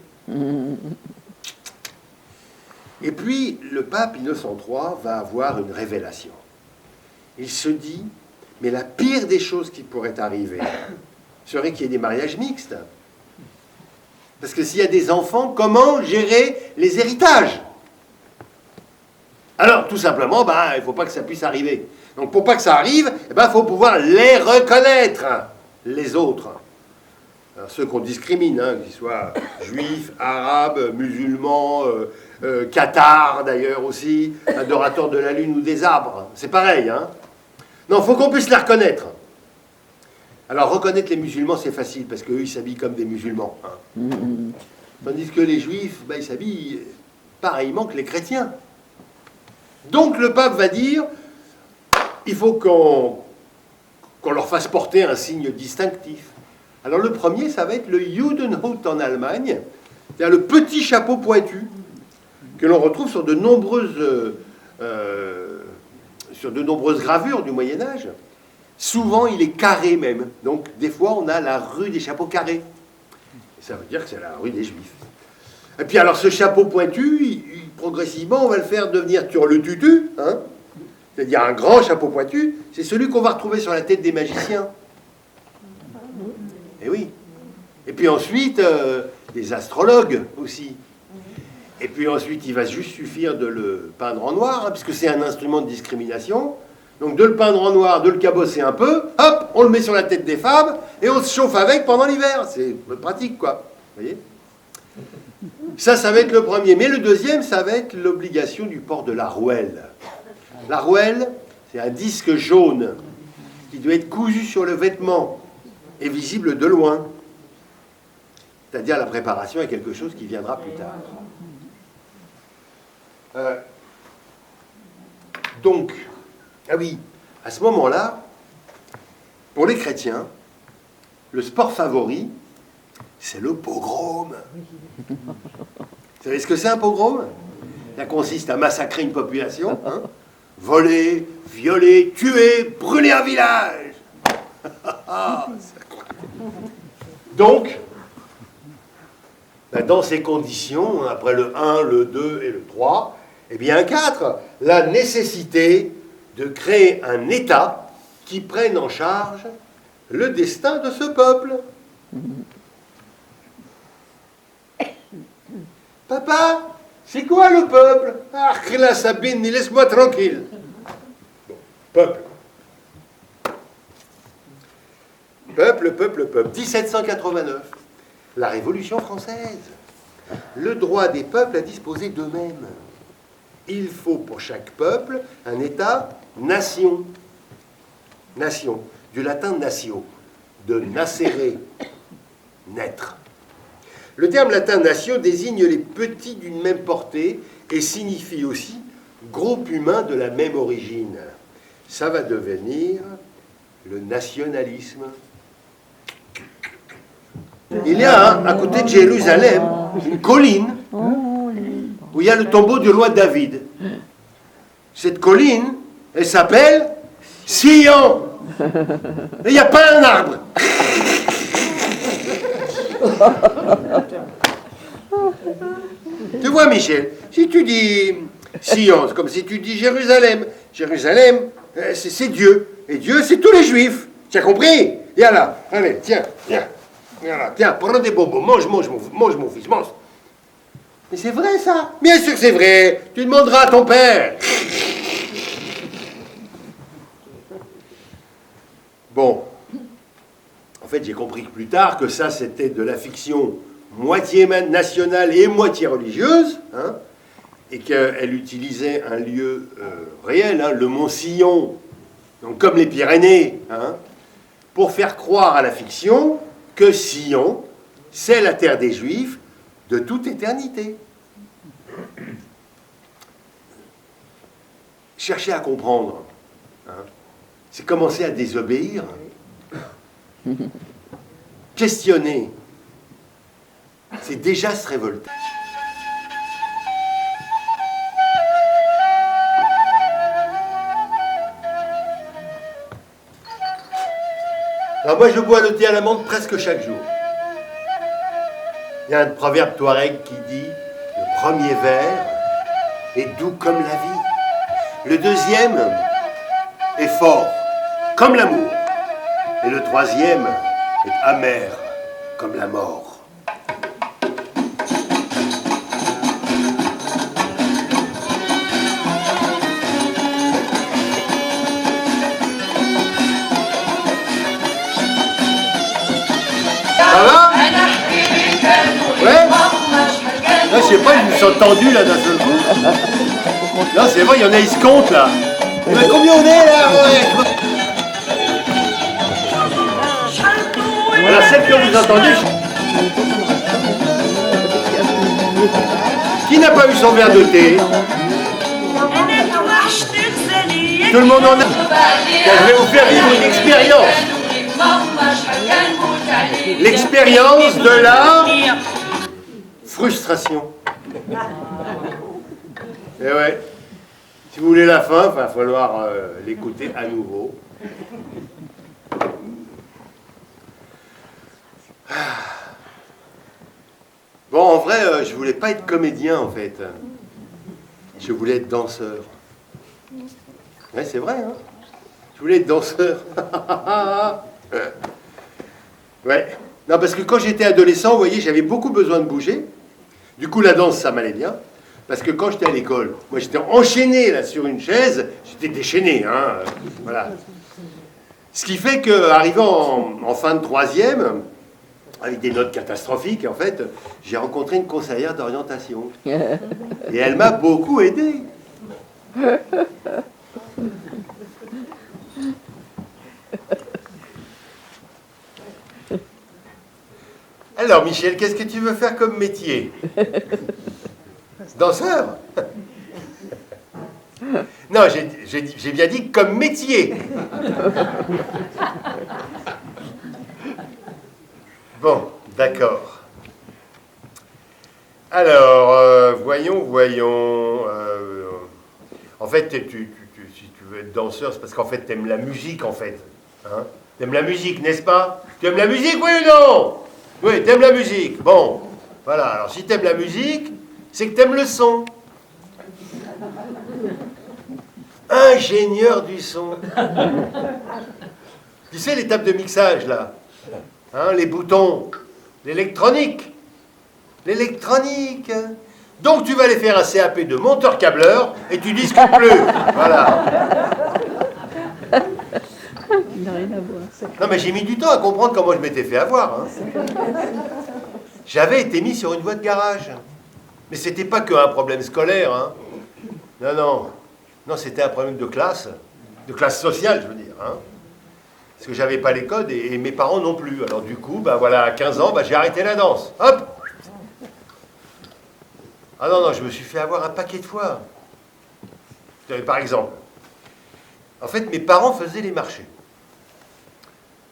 Speaker 3: Et puis, le pape Innocent III va avoir une révélation. Il se dit, mais la pire des choses qui pourraient arriver serait qu'il y ait des mariages mixtes. Parce que s'il y a des enfants, comment gérer les héritages? Alors, tout simplement, ben, il ne faut pas que ça puisse arriver. Donc, pour pas que ça arrive, il faut pouvoir les reconnaître, les autres. Alors, ceux qu'on discrimine, hein, qu'ils soient juifs, arabes, musulmans, cathares d'ailleurs aussi, adorateurs de la lune ou des arbres, c'est pareil. Hein. Non, il faut qu'on puisse les reconnaître. Alors, reconnaître les musulmans, c'est facile, parce qu'eux, ils s'habillent comme des musulmans. Hein. Tandis que les juifs, ben, ils s'habillent pareillement que les chrétiens. Donc, le pape va dire, il faut qu'on leur fasse porter un signe distinctif. Alors le premier, ça va être le Judenhut en Allemagne, c'est-à-dire le petit chapeau pointu que l'on retrouve sur de nombreuses gravures du Moyen-Âge. Souvent, il est carré même. Donc, des fois, on a la rue des chapeaux carrés. Et ça veut dire que c'est la rue des Juifs. Et puis, alors, ce chapeau pointu, progressivement, on va le faire devenir turlututu, hein, c'est-à-dire un grand chapeau pointu. C'est celui qu'on va retrouver sur la tête des magiciens. Et oui. Et puis ensuite, des astrologues aussi. Et puis ensuite, il va juste suffire de le peindre en noir, hein, puisque c'est un instrument de discrimination. Donc de le peindre en noir, de le cabosser un peu, hop, on le met sur la tête des femmes, et on se chauffe avec pendant l'hiver. C'est pratique, quoi. Vous voyez ? Ça va être le premier. Mais le deuxième, ça va être l'obligation du port de la rouelle. La rouelle, c'est un disque jaune qui doit être cousu sur le vêtement et visible de loin. C'est-à-dire la préparation à quelque chose qui viendra plus tard. Donc, ah oui, à ce moment-là, pour les chrétiens, le sport favori, c'est le pogrom. Vous savez ce que c'est un pogrom? Ça consiste à massacrer une population, hein, voler, violer, tuer, brûler un village. Donc, Ben, dans ces conditions, après le 1, le 2 et le 3, eh bien 4, la nécessité de créer un État qui prenne en charge le destin de ce peuple. Papa, c'est quoi le peuple? Ah, la Sabine, laisse-moi tranquille. Bon, peuple. Peuple. 1789, la Révolution française. Le droit des peuples à disposer d'eux-mêmes. Il faut pour chaque peuple un État-nation. Nation, du latin natio, de nascere, naître. Le terme latin natio désigne les petits d'une même portée et signifie aussi groupe humain de la même origine. Ça va devenir le nationalisme. Il y a à côté de Jérusalem une colline où il y a le tombeau du roi David. Cette colline, elle s'appelle Sion. Et il n'y a pas un arbre. Tu vois, Michel, si tu dis Sion, c'est comme si tu dis Jérusalem. Jérusalem, c'est Dieu. Et Dieu, c'est tous les Juifs. Tu as compris? Viens là. Allez, tiens, viens. Voilà, tiens, prends des bonbons, mange mon fils, mange. Mais c'est vrai ça? Bien sûr que c'est vrai. Tu demanderas à ton père. Bon, en fait j'ai compris plus tard que ça c'était de la fiction moitié nationale et moitié religieuse, hein, et qu'elle utilisait un lieu réel, hein, le mont Sillon, donc comme les Pyrénées, hein, pour faire croire à la fiction que Sion, c'est la terre des Juifs de toute éternité. Chercher à comprendre, hein, c'est commencer à désobéir. Questionner, c'est déjà se révolter. Alors moi je bois le thé à la menthe presque chaque jour. Il y a un proverbe touareg qui dit « Le premier verre est doux comme la vie. Le deuxième est fort comme l'amour. Et le troisième est amer comme la mort. » Ça va? Ouais? Là, je sais pas, ils me sont tendus là d'un seul coup. Non, c'est vrai, il y en a, ils se comptent là. Mais combien on est là? Ouais. Voilà, celle que vous entendez. Qui n'a pas eu son verre de thé? Tout le monde en a. Je vais vous faire vivre une expérience. L'expérience de la frustration. Et ouais, si vous voulez la fin, il va falloir l'écouter à nouveau. Bon, en vrai, je voulais pas être comédien en fait. Je voulais être danseur. Ouais, c'est vrai, hein? Je voulais être danseur. Ouais. Non, parce que quand j'étais adolescent, vous voyez, j'avais beaucoup besoin de bouger. Du coup, la danse, ça m'allait bien. Parce que quand j'étais à l'école, moi, j'étais enchaîné là sur une chaise. J'étais déchaîné, hein. Voilà. Ce qui fait qu'arrivant en fin de troisième, avec des notes catastrophiques, en fait, j'ai rencontré une conseillère d'orientation. Et elle m'a beaucoup aidé. Alors, Michel, qu'est-ce que tu veux faire comme métier? Danseur? Non, j'ai bien dit comme métier. Bon, d'accord. Alors, voyons. En fait, si tu veux être danseur, c'est parce qu'en fait, t'aimes la musique, en fait. Hein? T'aimes la musique, n'est-ce pas? Tu aimes la musique, oui ou non? Oui, t'aimes la musique. Bon. Voilà, alors si t'aimes la musique, c'est que t'aimes le son. Ingénieur du son. Tu sais, les tables de mixage, là, hein, les boutons, l'électronique. L'électronique. Donc tu vas aller faire un CAP de monteur-câbleur et tu discutes plus. Voilà.
Speaker 2: Il n'a rien à voir.
Speaker 3: Non, mais j'ai mis du temps à comprendre comment je m'étais fait avoir. Hein. J'avais été mis sur une voie de garage. Mais c'était pas qu'un problème scolaire. Hein. Non, non. Non, c'était un problème de classe sociale, je veux dire. Hein. Parce que j'avais pas les codes et mes parents non plus. Alors du coup, bah voilà, à 15 ans, bah, j'ai arrêté la danse. Hop! Ah non, non, je me suis fait avoir un paquet de fois. Par exemple, en fait, mes parents faisaient les marchés.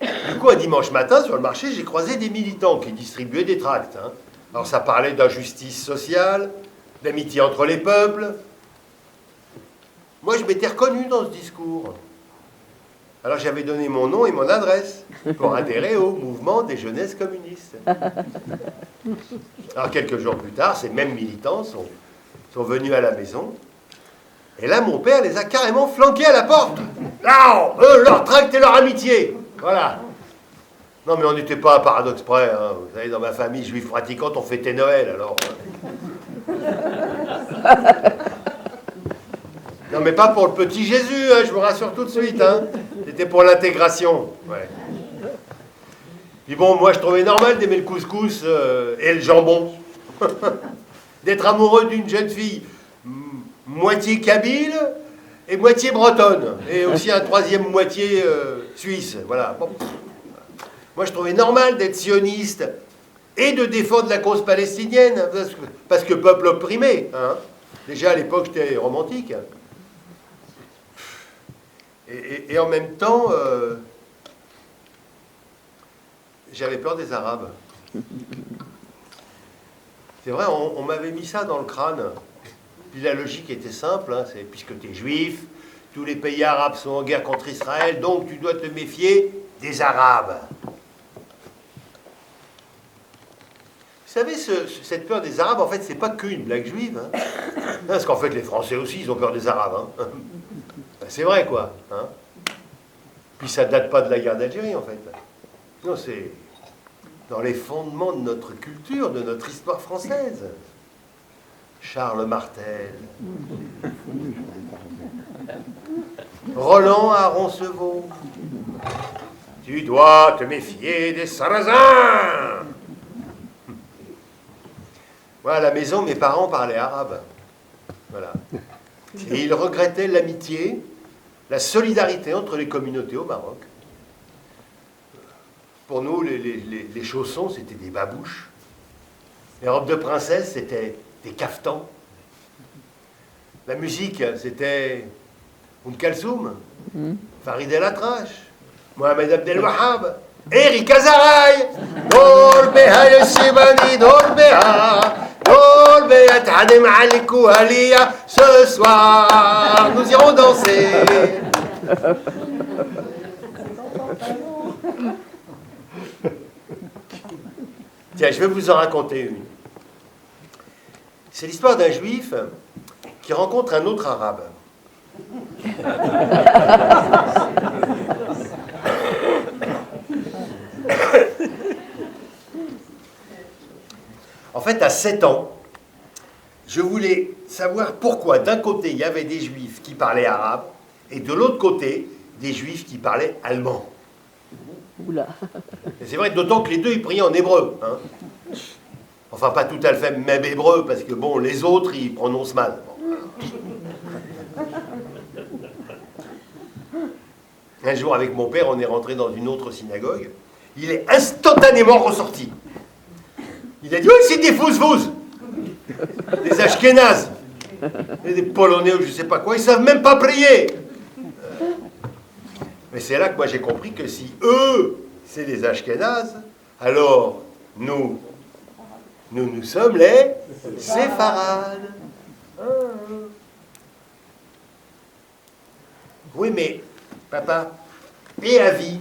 Speaker 3: Du coup, un dimanche matin, sur le marché, j'ai croisé des militants qui distribuaient des tracts. Hein. Alors ça parlait d'injustice sociale, d'amitié entre les peuples. Moi, je m'étais reconnu dans ce discours. Alors j'avais donné mon nom et mon adresse pour adhérer au mouvement des jeunesses communistes. Alors quelques jours plus tard, ces mêmes militants sont venus à la maison. Et là, mon père les a carrément flanqués à la porte. Là, eux, leur tract et leur amitié. Voilà. Non, mais on n'était pas à paradoxe près. Hein. Vous savez, dans ma famille juive pratiquante, on fêtait Noël, alors. Non, mais pas pour le petit Jésus, hein, je vous rassure tout de suite. Hein. C'était pour l'intégration. Ouais. Puis bon, moi, je trouvais normal d'aimer le couscous et le jambon. D'être amoureux d'une jeune fille moitié kabyle et moitié bretonne. Et aussi un troisième moitié suisse. Voilà. Bon. Moi, je trouvais normal d'être sioniste et de défendre la cause palestinienne. Parce que peuple opprimé. Hein. Déjà, à l'époque, j'étais romantique. Et en même temps, j'avais peur des Arabes. C'est vrai, on m'avait mis ça dans le crâne. Puis la logique était simple, hein, c'est puisque tu es juif, tous les pays arabes sont en guerre contre Israël, donc tu dois te méfier des Arabes. Vous savez, cette peur des Arabes, en fait, c'est pas qu'une blague juive. Hein. Parce qu'en fait, les Français aussi, ils ont peur des Arabes. Hein. C'est vrai, quoi. Hein. Puis ça date pas de la guerre d'Algérie, en fait. Non, c'est dans les fondements de notre culture, de notre histoire française. Charles Martel. Roland à Roncevaux. Tu dois te méfier des Sarrasins. Voilà, à la maison, mes parents parlaient arabe. Voilà. Et ils regrettaient l'amitié, la solidarité entre les communautés au Maroc. Pour nous, les chaussons, c'était des babouches. Les robes de princesse, c'était des caftans. La musique, c'était Kalsoum, Farid El Atrache, Mohamed Abdel Wahab, Eric Azaraï, Dolbeha Yoshibani, Dolbeha, Dolbeha Tadim Alikou Aliya. Ce soir, nous irons danser. Tiens, je vais vous en raconter une. C'est l'histoire d'un juif qui rencontre un autre arabe. En fait, à 7 ans, je voulais savoir pourquoi d'un côté il y avait des juifs qui parlaient arabe et de l'autre côté des juifs qui parlaient allemand.
Speaker 2: Oula.
Speaker 3: Et c'est vrai, d'autant que les deux ils priaient en hébreu. Hein. Enfin, pas tout à fait même hébreu, parce que bon, les autres ils prononcent mal. Bon. Un jour, avec mon père, on est rentré dans une autre synagogue. Il est instantanément ressorti. Il a dit, oui, c'est des fouz-fouz, des ashkénazes, des polonais ou je sais pas quoi, ils savent même pas prier. Mais c'est là que moi j'ai compris que si eux, c'est des ashkénazes, alors nous sommes les séfarades. Oui, mais, papa, et Avi,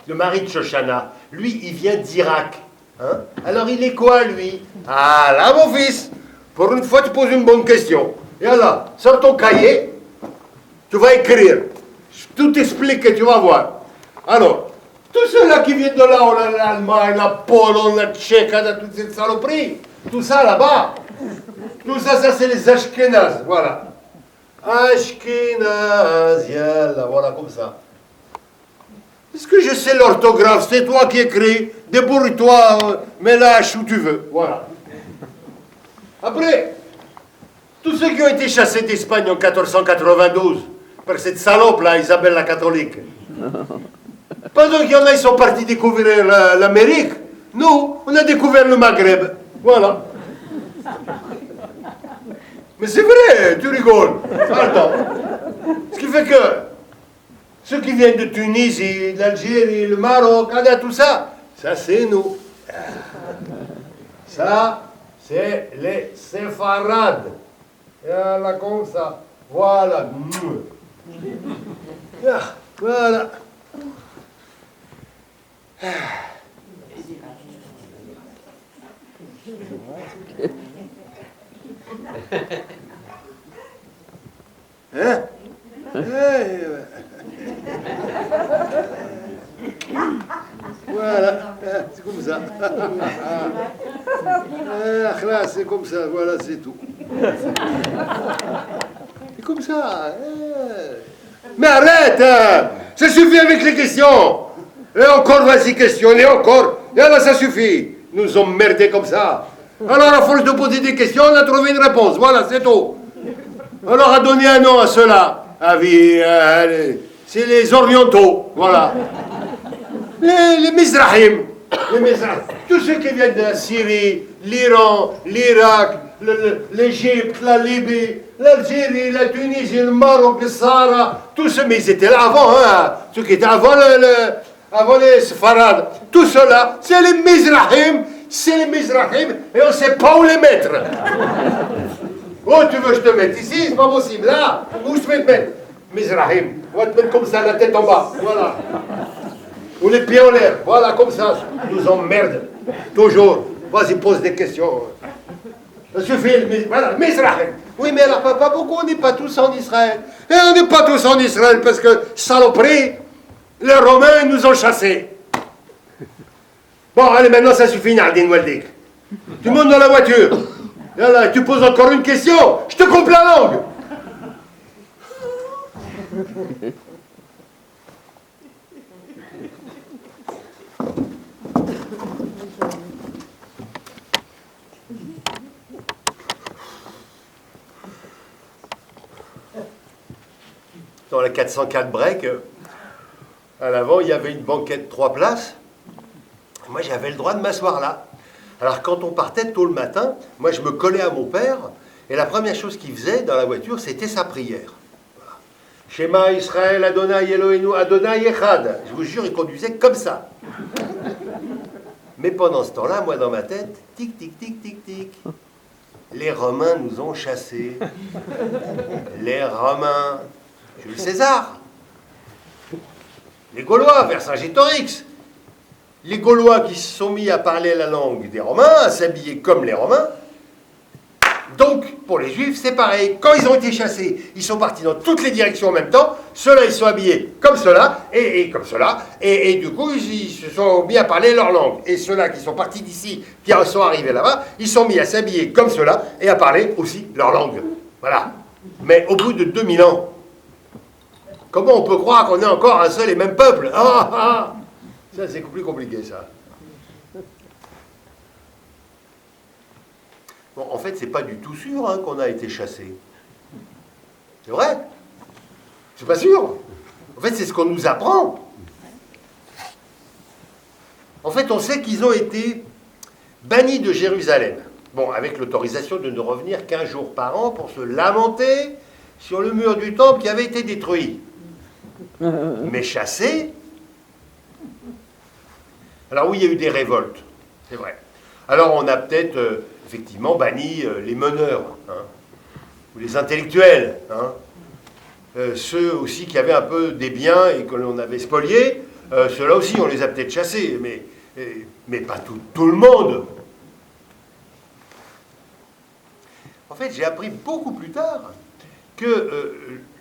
Speaker 3: le mari de Shoshana, lui, il vient d'Irak. Hein? Alors il est quoi, lui? Ah là, mon fils, pour une fois, tu poses une bonne question. Et là, sors ton cahier, tu vas écrire. Tout explique et tu vas voir. Alors, tous ceux-là qui viennent de là, l'Allemagne, la Pologne, la Tchèque, toutes ces saloperies, tout ça là-bas, tout ça, ça c'est les Ashkénazes, voilà. Ashkénazes, yallah, voilà comme ça. Est-ce que je sais l'orthographe? C'est toi qui écris, débrouille-toi, mets la H où tu veux, voilà. Après, tous ceux qui ont été chassés d'Espagne en 1492, par cette salope-là, Isabelle la catholique, pendant qu'il y en a, ils sont partis découvrir l'Amérique, nous, on a découvert le Maghreb, voilà. Mais c'est vrai, tu rigoles. Attends. Ce qui fait que ceux qui viennent de Tunisie, d'Algérie, le Maroc, tout ça, ça c'est nous. Ça, c'est les séfarades. Voilà, comme ça. Voilà. Voilà. Hein? Voilà, c'est comme ça. Là, c'est comme ça, voilà, c'est tout. C'est comme ça. Mais arrête, hein. Ça suffit avec les questions. Et encore, vas-y, questionne, et encore. Et là, ça suffit. Nous emmerdés comme ça. Alors, à force de poser des questions, on a trouvé une réponse. Voilà, c'est tout. Alors, à donner un nom à ceux-là. C'est les orientaux. Voilà. Les Mizrahim. Les Mizrahim. Tous ceux qui viennent de la Syrie, l'Iran, l'Irak, l'Égypte, la Libye, l'Algérie, la Tunisie, le Maroc, le Sahara. Tous ceux, mais ils étaient là avant, hein. Ceux qui étaient avant les Sfarades. Tout cela, c'est les Mizrahim. C'est les Mizrahim et on ne sait pas où les mettre. Oh, tu veux que je te mette ici? C'est pas possible. Là, où je vais te mettre? Mizrahim. On va te mettre comme ça, la tête en bas. Voilà. Ou les pieds en l'air. Voilà, comme ça. Nous emmerde. Toujours. Vas-y, pose des questions. Ça suffit. Voilà, Mizrahim. Oui, mais là, pas beaucoup. On n'est pas tous en Israël. Et on n'est pas tous en Israël parce que, saloperie, les Romains ils nous ont chassés. Bon, allez, maintenant ça suffit, Nardine Waldik. Tu montes dans la voiture. Et là, tu poses encore une question, je te coupe la langue. Dans la 404 break, à l'avant, il y avait une banquette 3 places. Moi, j'avais le droit de m'asseoir là. Alors, quand on partait tôt le matin, moi, je me collais à mon père, et la première chose qu'il faisait dans la voiture, c'était sa prière. Voilà. Shema Israël, Adonai Eloheinu, Adonai Echad. Je vous jure, il conduisait comme ça. Mais pendant ce temps-là, moi, dans ma tête, tic, tic, tic, tic, tic. Les Romains nous ont chassés. Les Romains. Jules César. Les Gaulois, Vercingétorix. Les Gaulois qui se sont mis à parler la langue des Romains, à s'habiller comme les Romains. Donc, pour les Juifs, c'est pareil. Quand ils ont été chassés, ils sont partis dans toutes les directions en même temps. Ceux-là, ils sont habillés comme cela, et comme cela. Et du coup, ils se sont mis à parler leur langue. Et ceux-là qui sont partis d'ici, qui sont arrivés là-bas, ils sont mis à s'habiller comme cela, et à parler aussi leur langue. Voilà. Mais au bout de 2000 ans, comment on peut croire qu'on est encore un seul et même peuple? Ça, c'est plus compliqué, ça. Bon, en fait, c'est pas du tout sûr hein, qu'on a été chassé. C'est vrai? C'est pas sûr. En fait, c'est ce qu'on nous apprend. En fait, on sait qu'ils ont été bannis de Jérusalem. Bon, avec l'autorisation de ne revenir qu'1 jour par an pour se lamenter sur le mur du temple qui avait été détruit. Mais chassés. Alors oui, il y a eu des révoltes, c'est vrai. Alors on a peut-être effectivement banni les meneurs, hein, ou les intellectuels, hein, ceux aussi qui avaient un peu des biens et que l'on avait spoliés, ceux-là aussi on les a peut-être chassés, Mais pas tout le monde. En fait, j'ai appris beaucoup plus tard que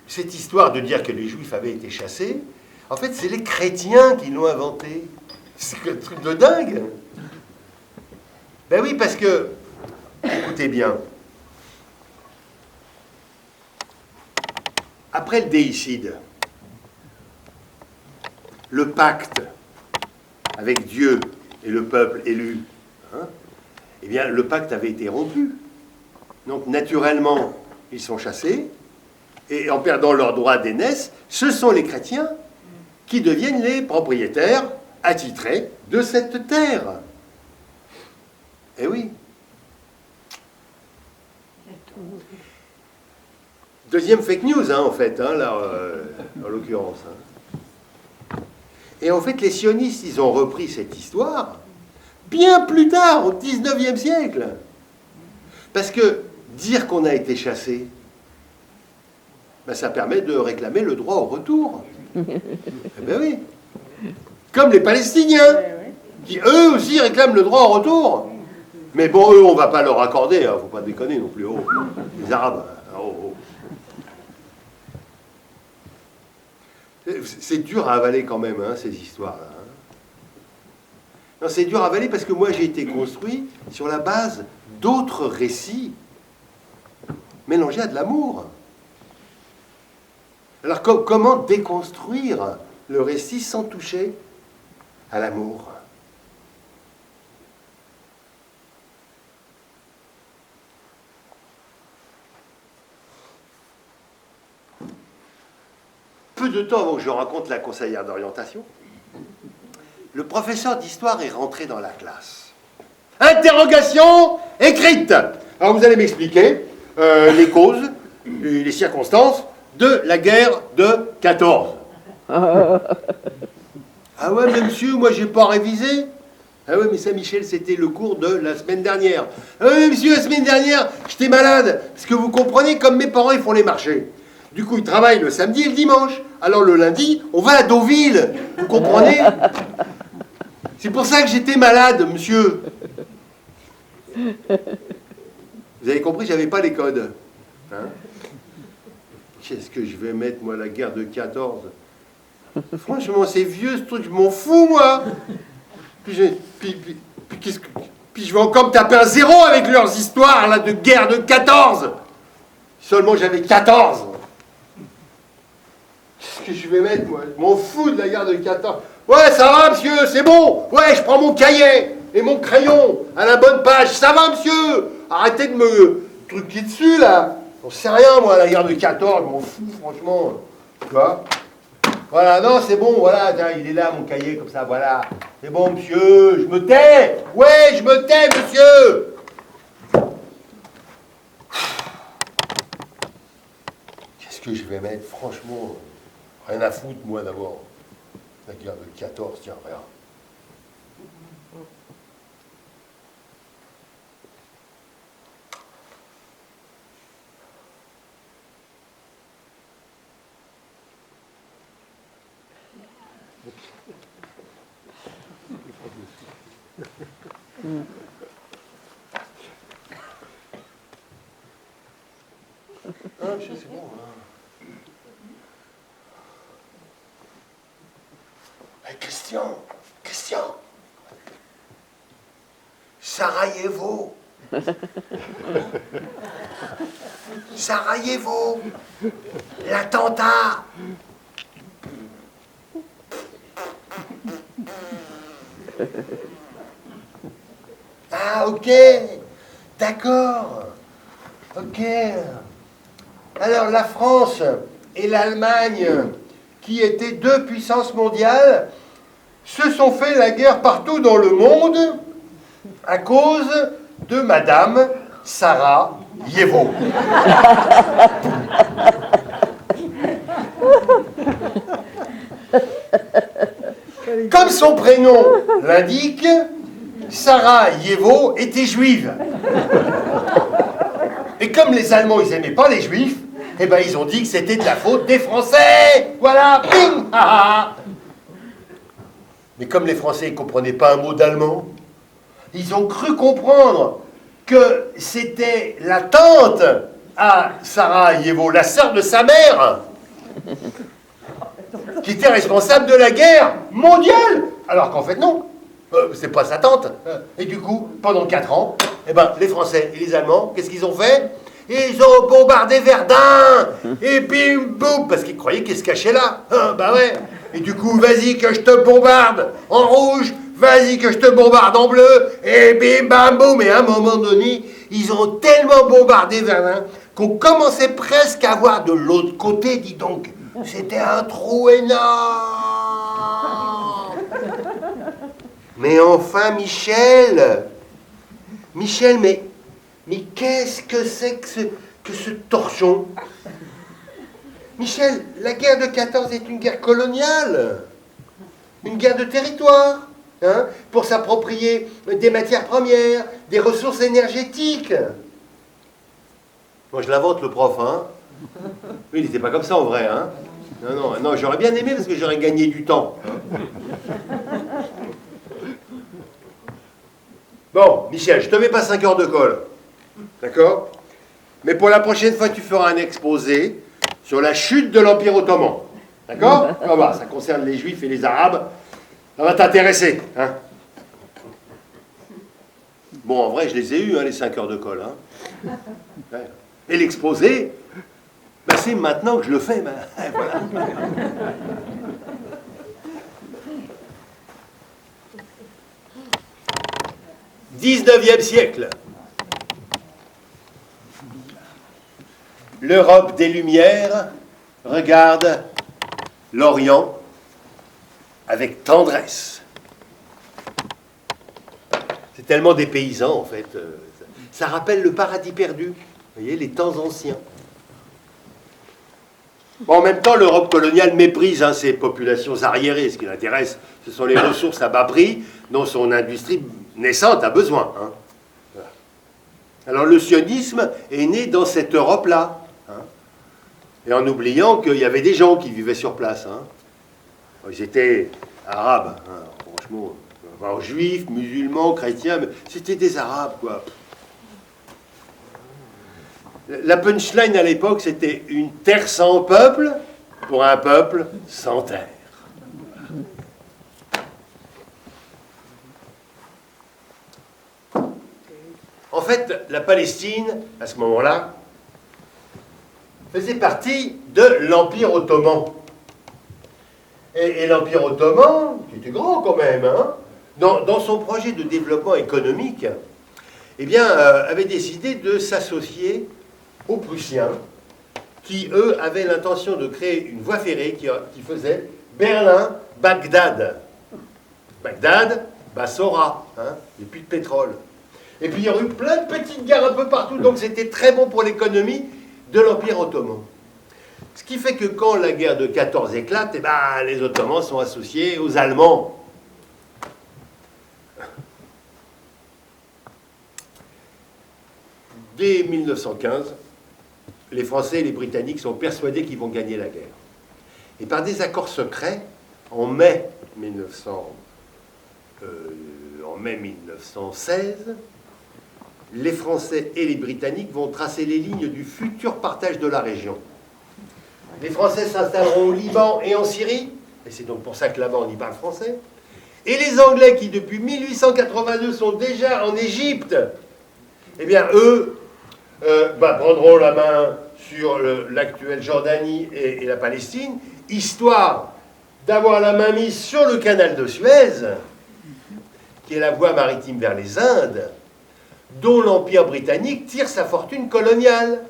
Speaker 3: cette histoire de dire que les Juifs avaient été chassés, en fait, c'est les chrétiens qui l'ont inventé. C'est un truc de dingue. Ben oui, parce que, écoutez bien, après le déicide, le pacte avec Dieu et le peuple élu, hein, eh bien, le pacte avait été rompu. Donc, naturellement, ils sont chassés, et en perdant leur droit d'aînesse, ce sont les chrétiens qui deviennent les propriétaires attitrés de cette terre. Eh oui. Deuxième fake news, hein, en fait, hein, là, en l'occurrence. Hein. Et en fait, les sionistes, ils ont repris cette histoire bien plus tard, au 19e siècle. Parce que dire qu'on a été chassé, ben, ça permet de réclamer le droit au retour. Eh bien oui. Comme les Palestiniens, qui eux aussi réclament le droit au retour. Mais bon, eux, on ne va pas leur accorder, hein, faut pas déconner non plus. Oh. Les Arabes, oh. C'est dur à avaler quand même, hein, ces histoires-là. Hein. Non, c'est dur à avaler parce que moi, j'ai été construit sur la base d'autres récits mélangés à de l'amour. Alors, comment déconstruire le récit sans toucher à l'amour? Peu de temps avant que je rencontre la conseillère d'orientation, le professeur d'histoire est rentré dans la classe. Interrogation écrite. Alors vous allez m'expliquer les causes, les circonstances de la guerre de 14. Ah ouais, mais monsieur, moi j'ai pas révisé. Ah ouais, mais Saint-Michel, c'était le cours de la semaine dernière. Ah ouais, monsieur, la semaine dernière, j'étais malade. Parce que vous comprenez, comme mes parents, ils font les marchés. Du coup, ils travaillent le samedi et le dimanche. Alors le lundi, on va à Deauville. Vous comprenez? C'est pour ça que j'étais malade, monsieur. Vous avez compris, j'avais pas les codes. Hein? Qu'est-ce que je vais mettre, moi, la guerre de 14? Franchement, c'est vieux, ce truc, je m'en fous, moi. Puis je vais encore me taper un zéro avec leurs histoires, là, de guerre de 14. Seulement, j'avais 14. Qu'est-ce que je vais mettre, moi? Je m'en fous de la guerre de 14. Ouais, ça va, monsieur, c'est bon. Ouais, je prends mon cahier et mon crayon à la bonne page. Ça va, monsieur. Arrêtez de me truquer dessus, là. J'en sais rien, moi, la guerre de 14, je m'en fous, franchement. Tu vois? Voilà, non, c'est bon, voilà, tiens, il est là, mon cahier, comme ça, voilà. C'est bon, monsieur, je me tais. Ouais, je me tais, monsieur. Qu'est-ce que je vais mettre, franchement? Rien à foutre, moi, d'abord. La guerre de 14, tiens, regarde. Ah, monsieur, c'est bon, hein. Hey, Christian, Sarajevo. Sarajevo, l'attentat. Ah, ok, d'accord, ok. Alors, la France et l'Allemagne, qui étaient deux puissances mondiales, se sont fait la guerre partout dans le monde à cause de Madame Sarajevo. Comme son prénom l'indique, Sarajevo était juive. Et comme les Allemands, ils n'aimaient pas les Juifs, eh ben ils ont dit que c'était de la faute des Français. Voilà, bing. Mais Mais comme les Français ne comprenaient pas un mot d'allemand, ils ont cru comprendre que c'était la tante à Sarajevo, la sœur de sa mère, qui était responsable de la guerre mondiale. Alors qu'en fait, non. C'est pas sa tante. Et du coup, pendant 4 ans, eh ben, les Français et les Allemands, qu'est-ce qu'ils ont fait? Ils ont bombardé Verdun. Et bim, boum, parce qu'ils croyaient qu'ils se cachaient là. Bah ouais. Et du coup, vas-y que je te bombarde en rouge, vas-y que je te bombarde en bleu, et bim, bam, boum. Et à un moment donné, ils ont tellement bombardé Verdun qu'on commençait presque à voir de l'autre côté, dis donc. C'était un trou énorme. Mais enfin, Michel, mais qu'est-ce que c'est que ce torchon? Michel, la guerre de 14 est une guerre coloniale, une guerre de territoire, hein, pour s'approprier des matières premières, des ressources énergétiques. Moi, je l'invente, le prof, hein. Oui, il n'était pas comme ça en vrai, hein. Non, j'aurais bien aimé parce que j'aurais gagné du temps. Bon, Michel, je te mets pas 5 heures de colle, d'accord? Mais pour la prochaine fois, tu feras un exposé sur la chute de l'Empire ottoman, d'accord? Ça concerne les Juifs et les Arabes, ça va t'intéresser, hein? Bon, en vrai, je les ai eus, hein, les 5 heures de colle, hein? Ouais. Et l'exposé, ben, c'est maintenant que je le fais, ben, voilà. 19e siècle. L'Europe des Lumières regarde l'Orient avec tendresse. C'est tellement des paysans, en fait. Ça rappelle le paradis perdu. Vous voyez, les temps anciens. Bon, en même temps, l'Europe coloniale méprise ces populations arriérées. Ce qui l'intéresse, ce sont les ressources à bas prix dont son industrie naissante a besoin. Hein. Voilà. Alors le sionisme est né dans cette Europe-là. Hein. Et en oubliant qu'il y avait des gens qui vivaient sur place. Hein. Ils étaient arabes, hein, franchement. Alors, juifs, musulmans, chrétiens, mais c'était des arabes, quoi. La punchline à l'époque, c'était une terre sans peuple pour un peuple sans terre. En fait, la Palestine, à ce moment-là, faisait partie de l'Empire ottoman. Et l'Empire ottoman, qui était grand quand même, hein, dans son projet de développement économique, eh bien, avait décidé de s'associer aux Prussiens, qui, eux, avaient l'intention de créer une voie ferrée qui faisait Berlin-Bagdad. Bagdad, Bassora, hein, et puis de pétrole. Et puis il y aurait eu plein de petites gares un peu partout, donc c'était très bon pour l'économie de l'Empire ottoman. Ce qui fait que quand la guerre de 14 éclate, eh ben, les Ottomans sont associés aux Allemands. Dès 1915, les Français et les Britanniques sont persuadés qu'ils vont gagner la guerre. Et par des accords secrets, en mai 1916, les Français et les Britanniques vont tracer les lignes du futur partage de la région. Les Français s'installeront au Liban et en Syrie, et c'est donc pour ça que là-bas on y parle français. Et les Anglais qui depuis 1882 sont déjà en Égypte, eh bien eux prendront la main sur l'actuelle Jordanie et la Palestine, histoire d'avoir la main mise sur le canal de Suez, qui est la voie maritime vers les Indes, dont l'Empire britannique tire sa fortune coloniale.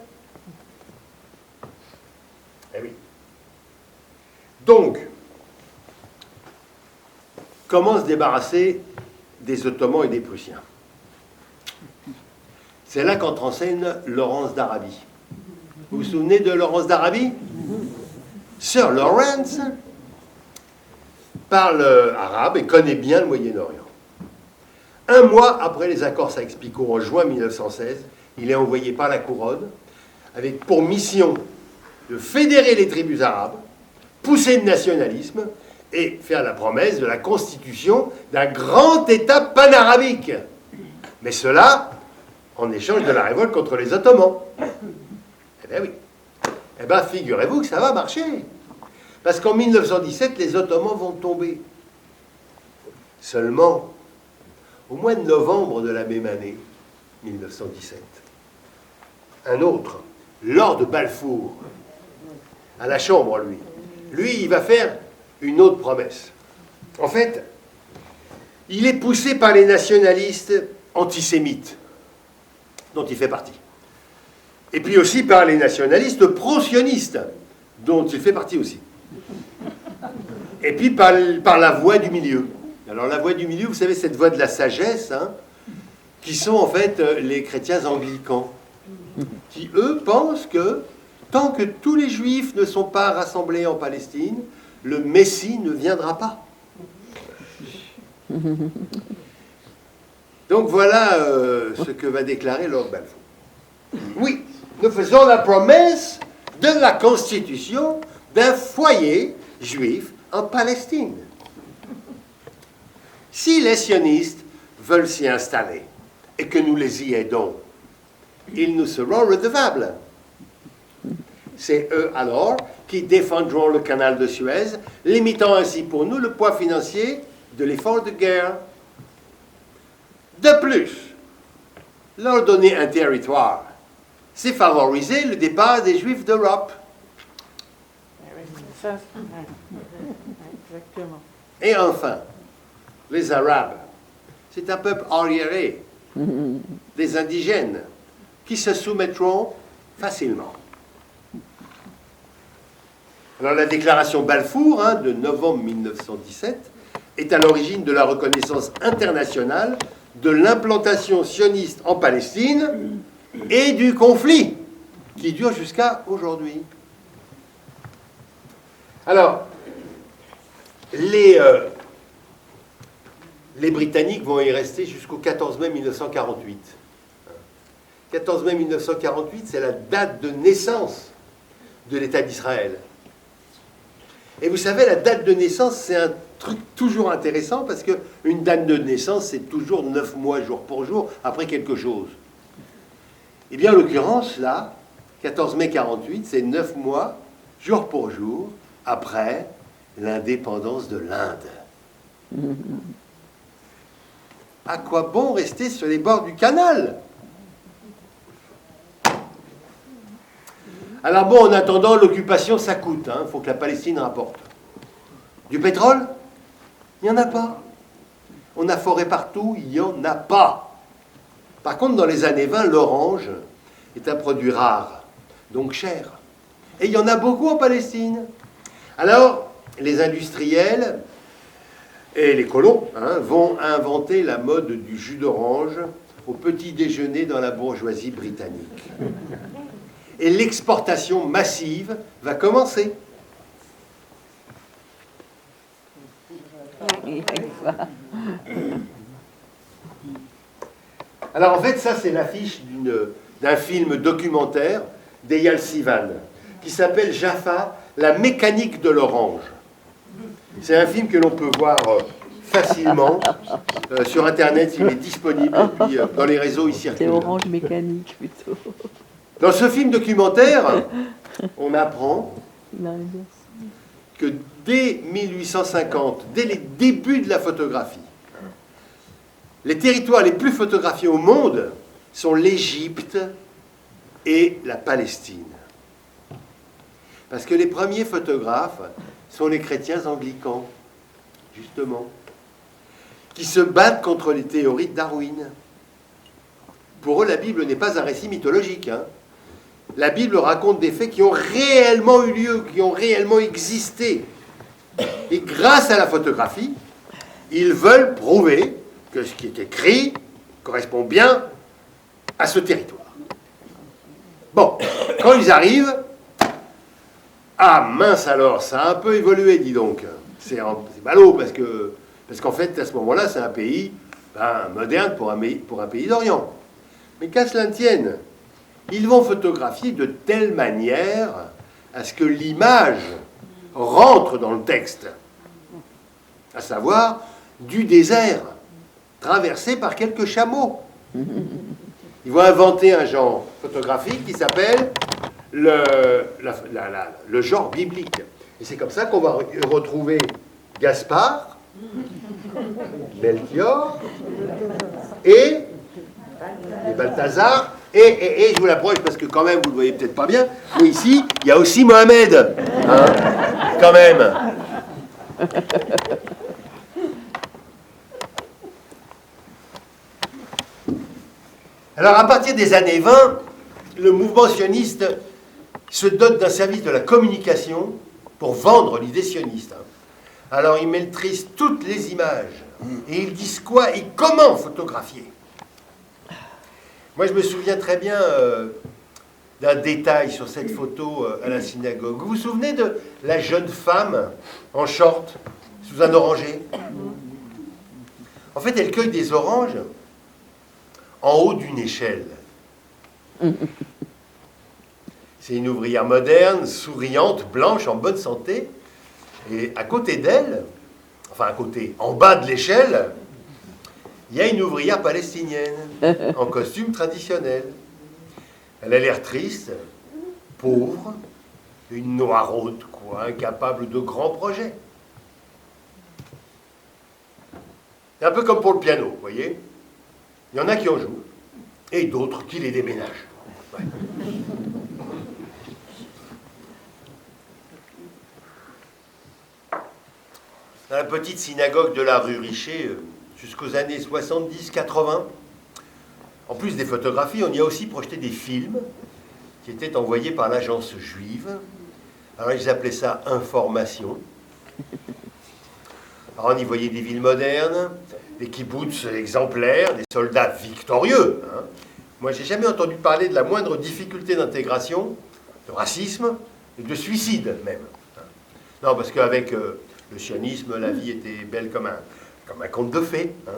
Speaker 3: Eh oui. Donc, comment se débarrasser des Ottomans et des Prussiens? C'est là qu'entre en scène Laurence d'Arabie. Vous vous souvenez de Laurence d'Arabie? Sir Lawrence parle arabe et connaît bien le Moyen-Orient. Un mois après les accords Sykes-Picot en juin 1916, il est envoyé par la couronne avec pour mission de fédérer les tribus arabes, pousser le nationalisme et faire la promesse de la constitution d'un grand État panarabique. Mais cela, en échange de la révolte contre les Ottomans. Eh bien oui. Eh bien, figurez-vous que ça va marcher. Parce qu'en 1917, les Ottomans vont tomber. Seulement, au mois de novembre de la même année, 1917, un autre, Lord Balfour, à la Chambre, lui, il va faire une autre promesse. En fait, il est poussé par les nationalistes antisémites, dont il fait partie. Et puis aussi par les nationalistes pro-sionistes, dont il fait partie aussi. Et puis par la voie du milieu. Alors la voie du milieu, vous savez, cette voie de la sagesse, hein, qui sont en fait les chrétiens anglicans, qui eux pensent que tant que tous les juifs ne sont pas rassemblés en Palestine, le Messie ne viendra pas. Donc voilà ce que va déclarer Lord Balfour. Oui, nous faisons la promesse de la constitution d'un foyer juif en Palestine. Si les sionistes veulent s'y installer et que nous les y aidons, ils nous seront redevables. C'est eux alors qui défendront le canal de Suez, limitant ainsi pour nous le poids financier de l'effort de guerre. De plus, leur donner un territoire, c'est favoriser le départ des Juifs d'Europe.
Speaker 1: Ça, exactement.
Speaker 3: Et enfin, les Arabes, c'est un peuple arriéré, des indigènes, qui se soumettront facilement. Alors la déclaration Balfour de novembre 1917 est à l'origine de la reconnaissance internationale de l'implantation sioniste en Palestine et du conflit qui dure jusqu'à aujourd'hui. Alors, les Britanniques vont y rester jusqu'au 14 mai 1948. 14 mai 1948, c'est la date de naissance de l'État d'Israël. Et vous savez, la date de naissance, c'est un truc toujours intéressant parce qu'une date de naissance, c'est toujours 9 mois jour pour jour après quelque chose. Eh bien, en l'occurrence, là, 14 mai 48, c'est 9 mois jour pour jour après l'indépendance de l'Inde. À quoi bon rester sur les bords du canal? Alors bon, en attendant, l'occupation, ça coûte. Il faut que la Palestine rapporte. Du pétrole? Il n'y en a pas. On a forêt partout, il n'y en a pas. Par contre, dans les années 20, l'orange est un produit rare, donc cher. Et il y en a beaucoup en Palestine. Alors, les industriels et les colons vont inventer la mode du jus d'orange au petit déjeuner dans la bourgeoisie britannique. Et l'exportation massive va commencer. Alors en fait, ça c'est l'affiche d'un film documentaire d'Eyal Sivan qui s'appelle Jaffa, la mécanique de l'orange. C'est un film que l'on peut voir facilement sur Internet, il est disponible, et puis dans les réseaux il circule.
Speaker 2: C'est Orange Mécanique plutôt.
Speaker 3: Dans ce film documentaire, on apprend que dès 1850, dès les débuts de la photographie, les territoires les plus photographiés au monde sont l'Égypte et la Palestine. Parce que les premiers photographes sont les chrétiens anglicans, justement, qui se battent contre les théories de Darwin. Pour eux, la Bible n'est pas un récit mythologique. La Bible raconte des faits qui ont réellement eu lieu, qui ont réellement existé. Et grâce à la photographie, ils veulent prouver que ce qui est écrit correspond bien à ce territoire. Bon, quand ils arrivent, ah mince alors, ça a un peu évolué, dis donc. C'est ballot, parce qu'en fait, à ce moment-là, c'est un pays moderne pour un pays d'Orient. Mais qu'à cela ne tienne, ils vont photographier de telle manière à ce que l'image rentre dans le texte. à savoir du désert, traversé par quelques chameaux. Ils vont inventer un genre photographique qui s'appelle le genre biblique. Et c'est comme ça qu'on va retrouver Gaspard, Melchior et Balthazar. Et je vous l'approche parce que quand même, vous ne le voyez peut-être pas bien, mais ici, il y a aussi Mohamed. Hein, quand même. Alors, à partir des années 20, le mouvement sioniste se dote d'un service de la communication pour vendre l'idée sioniste. Alors, ils maîtrisent toutes les images. Et ils disent quoi et comment photographier. Moi, je me souviens très bien d'un détail sur cette photo à la synagogue. Vous vous souvenez de la jeune femme en short, sous un oranger? En fait, elle cueille des oranges en haut d'une échelle. C'est une ouvrière moderne, souriante, blanche, en bonne santé. Et à côté d'elle, enfin à côté, en bas de l'échelle, il y a une ouvrière palestinienne, en costume traditionnel. Elle a l'air triste, pauvre, une noiraude, quoi, incapable de grands projets. C'est un peu comme pour le piano, vous voyez. Il y en a qui en jouent, et d'autres qui les déménagent. Ouais. Dans la petite synagogue de la rue Richer, jusqu'aux années 70-80, en plus des photographies, on y a aussi projeté des films qui étaient envoyés par l'agence juive. Alors ils appelaient ça « information ». Alors on y voyait des villes modernes, des kibboutz exemplaires, des soldats victorieux. Hein. Moi, j'ai jamais entendu parler de la moindre difficulté d'intégration, de racisme et de suicide même. Non, parce qu'avec le sionisme, la vie était belle comme un conte de fées. Hein.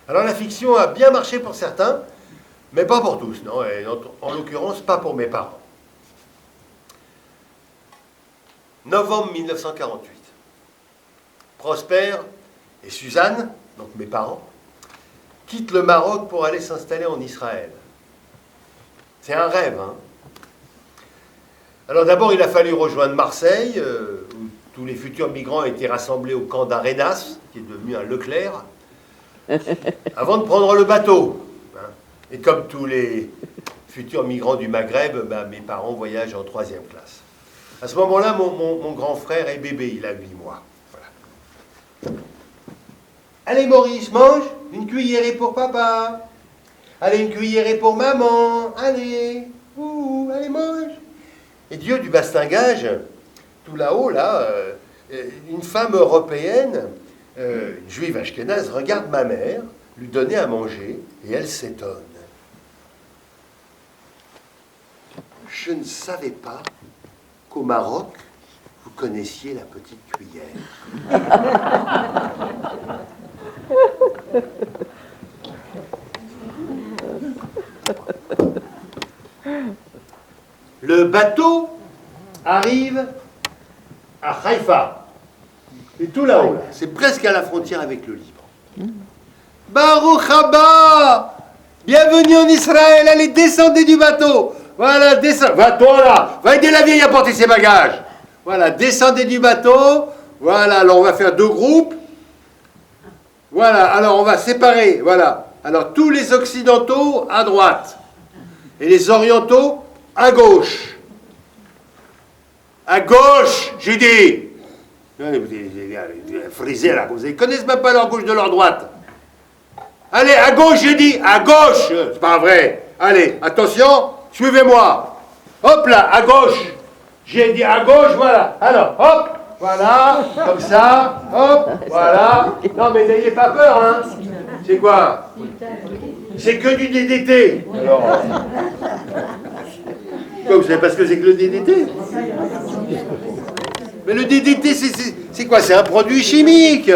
Speaker 3: Alors la fiction a bien marché pour certains, mais pas pour tous, non, et en l'occurrence pas pour mes parents. Novembre 1948. Prosper et Suzanne, donc mes parents, quittent le Maroc pour aller s'installer en Israël. C'est un rêve, hein. Alors d'abord, il a fallu rejoindre Marseille, où tous les futurs migrants étaient rassemblés au camp d'Arenas, qui est devenu un Leclerc, avant de prendre le bateau. Hein. Et comme tous les futurs migrants du Maghreb, ben, mes parents voyagent en 3e classe. À ce moment-là, mon grand frère est bébé, il a 8 mois. Voilà. Allez Maurice, mange, une cuillerée pour papa. Allez, une cuillerée pour maman. Allez, allez, mange. Et Dieu du bastingage, tout là-haut, là, une femme européenne, une juive ashkénaze, regarde ma mère, lui donner à manger, et elle s'étonne. Je ne savais pas qu'au Maroc, vous connaissiez la petite cuillère. Le bateau arrive à Haïfa. Et tout là-haut, c'est presque à la frontière avec le Liban. Baruch haba! Bienvenue en Israël, allez, descendez du bateau. Voilà, descendez. Va toi là, va aider la vieille à porter ses bagages. Voilà, descendez du bateau. Voilà, alors on va faire 2 groupes. Voilà, alors on va séparer. Voilà, alors tous les occidentaux à droite et les orientaux à gauche. À gauche, j'ai dit. Frisés là, vous ne connaissez même pas leur gauche de leur droite. Allez, à gauche, j'ai dit, à gauche. C'est pas vrai. Allez, attention, suivez-moi. Hop là, à gauche. J'ai dit à gauche, voilà. Alors, hop, voilà, comme ça, hop, voilà. Non, mais n'ayez pas peur, hein. C'est quoi? C'est que du DDT. Alors, quoi, vous savez pas ce que c'est que le DDT? Mais le DDT, c'est quoi? C'est un produit chimique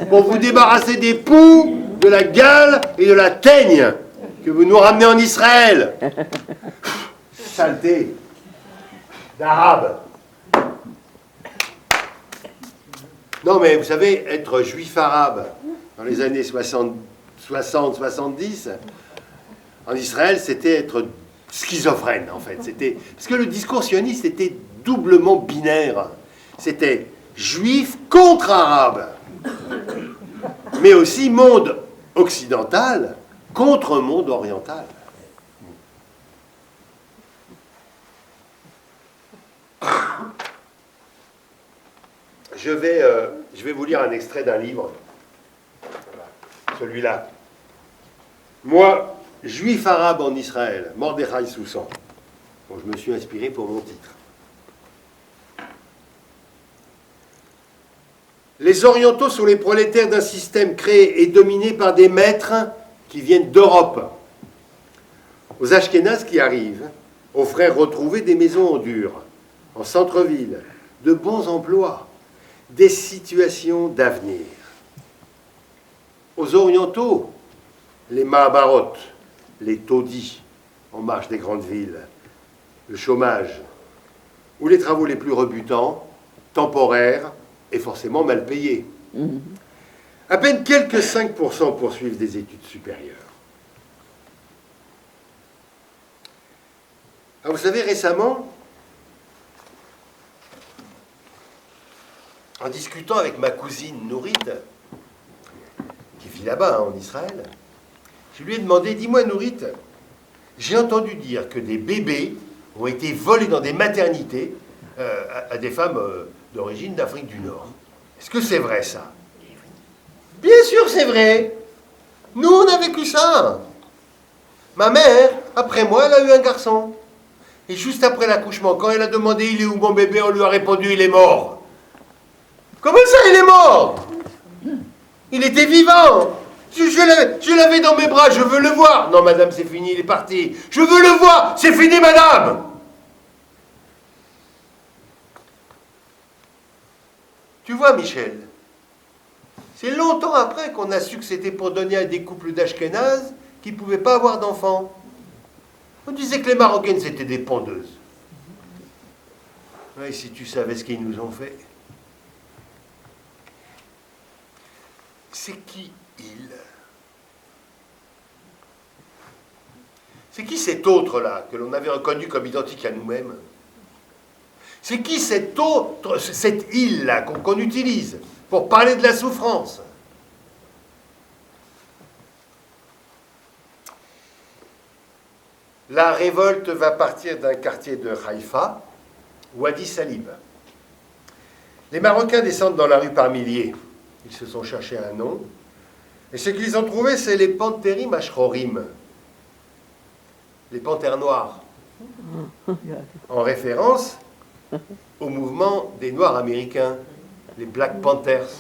Speaker 3: pour vous débarrasser des poux, de la gale et de la teigne que vous nous ramenez en Israël. Saleté d'arabe. Non, mais vous savez, être juif arabe dans les années 60-70, en Israël, c'était être schizophrène, en fait. Parce que le discours sioniste était doublement binaire. C'était juif contre arabe, mais aussi monde occidental contre monde oriental. Je vais vous lire un extrait d'un livre. Voilà. Celui-là. Moi, juif arabe en Israël, Mordechai Soussan. Bon, je me suis inspiré pour mon titre. Les orientaux sont les prolétaires d'un système créé et dominé par des maîtres qui viennent d'Europe. Aux Ashkénazes qui arrivent, aux frères retrouvés des maisons en dur, en centre-ville, de bons emplois, des situations d'avenir. Aux orientaux, les Mahabarot, les taudis en marche des grandes villes, le chômage, ou les travaux les plus rebutants, temporaires et forcément mal payés. À peine quelques 5% poursuivent des études supérieures. Alors vous savez, récemment, en discutant avec ma cousine Nourit, qui vit là-bas, en Israël, je lui ai demandé, dis-moi Nourit, j'ai entendu dire que des bébés ont été volés dans des maternités à des femmes d'origine d'Afrique du Nord. Est-ce que c'est vrai ça? Bien sûr c'est vrai. Nous on a vécu ça. Ma mère, après moi, elle a eu un garçon. Et juste après l'accouchement, quand elle a demandé il est où mon bébé, on lui a répondu il est mort. Comment ça il est mort? Il était vivant. Je l'avais dans mes bras, je veux le voir. Non madame, c'est fini, il est parti. Je veux le voir, c'est fini madame. Tu vois Michel, c'est longtemps après qu'on a su que c'était pour donner à des couples d'Ashkénazes qui ne pouvaient pas avoir d'enfants. On disait que les Marocaines c'était des pondeuses. Ouais, si tu savais ce qu'ils nous ont fait. C'est qui il? C'est qui cet autre-là, que l'on avait reconnu comme identique à nous-mêmes? C'est qui cet autre, cette île-là qu'on utilise pour parler de la souffrance? La révolte va partir d'un quartier de Haïfa, Wadi Salib. Les Marocains descendent dans la rue par milliers. Ils se sont cherchés un nom. Et ce qu'ils ont trouvé, c'est les Pantérim Ashrorim, les panthères noires, en référence au mouvement des Noirs américains, les Black Panthers.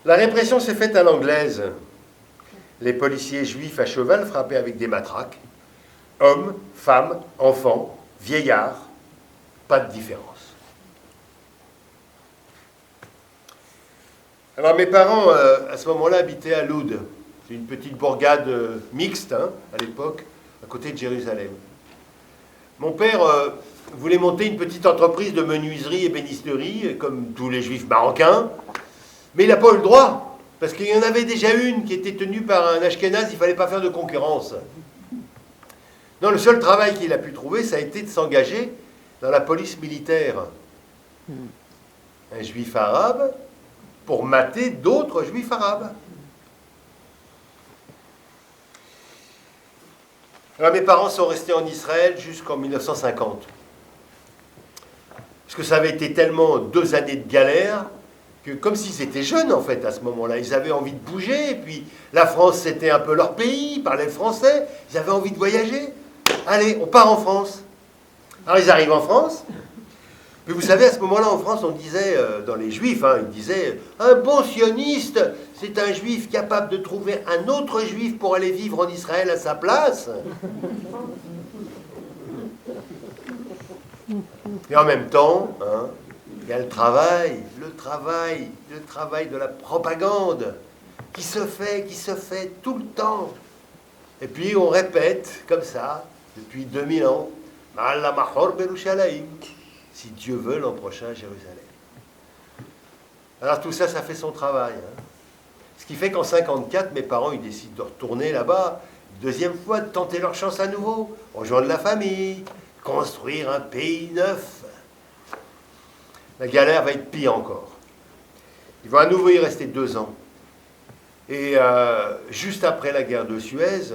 Speaker 3: La répression s'est faite à l'anglaise. Les policiers juifs à cheval frappaient avec des matraques. Hommes, femmes, enfants, vieillards, pas de différence. Alors mes parents, à ce moment-là, habitaient à Loud. C'est une petite bourgade mixte, à l'époque, à côté de Jérusalem. Mon père voulait monter une petite entreprise de menuiserie et bénisterie, comme tous les juifs marocains, mais il n'a pas eu le droit, parce qu'il y en avait déjà une qui était tenue par un Ashkénaze, il ne fallait pas faire de concurrence. Non, le seul travail qu'il a pu trouver, ça a été de s'engager dans la police militaire. Un juif arabe pour mater d'autres juifs arabes. Alors mes parents sont restés en Israël jusqu'en 1950. Parce que ça avait été tellement 2 années de galère que comme s'ils étaient jeunes en fait à ce moment-là, ils avaient envie de bouger, et puis la France c'était un peu leur pays, ils parlaient le français, ils avaient envie de voyager. Allez, on part en France. Alors ils arrivent en France. Mais vous savez, à ce moment-là, en France, on disait, dans les juifs, ils disaient, un bon sioniste, c'est un juif capable de trouver un autre juif pour aller vivre en Israël à sa place. Et en même temps, il y a le travail de la propagande qui se fait tout le temps. Et puis on répète comme ça, depuis 2000 ans, Ma'alla mahor berushalayim. Si Dieu veut, l'an prochain à Jérusalem. Alors tout ça, ça fait son travail. Hein. Ce qui fait qu'en 54, mes parents ils décident de retourner là-bas, deuxième fois, de tenter leur chance à nouveau, rejoindre la famille, construire un pays neuf. La galère va être pire encore. Il va à nouveau y rester 2 ans. Et juste après la guerre de Suez,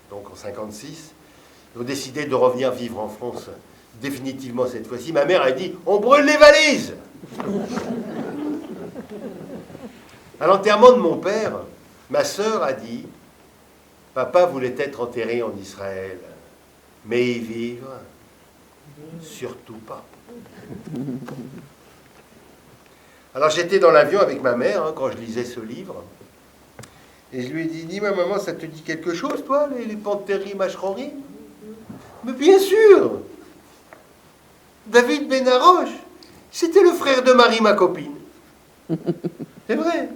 Speaker 3: donc en 56, ils ont décidé de revenir vivre en France définitivement cette fois-ci. Ma mère a dit « On brûle les valises !» À l'enterrement de mon père, ma sœur a dit « Papa voulait être enterré en Israël, mais y vivre, surtout pas. » Alors j'étais dans l'avion avec ma mère hein, quand je lisais ce livre. Et je lui ai dit, dis-moi maman, ça te dit quelque chose, toi, les Pantérim Mashrorim? Mais bien sûr! David Benaroche, c'était le frère de Marie, ma copine. C'est vrai.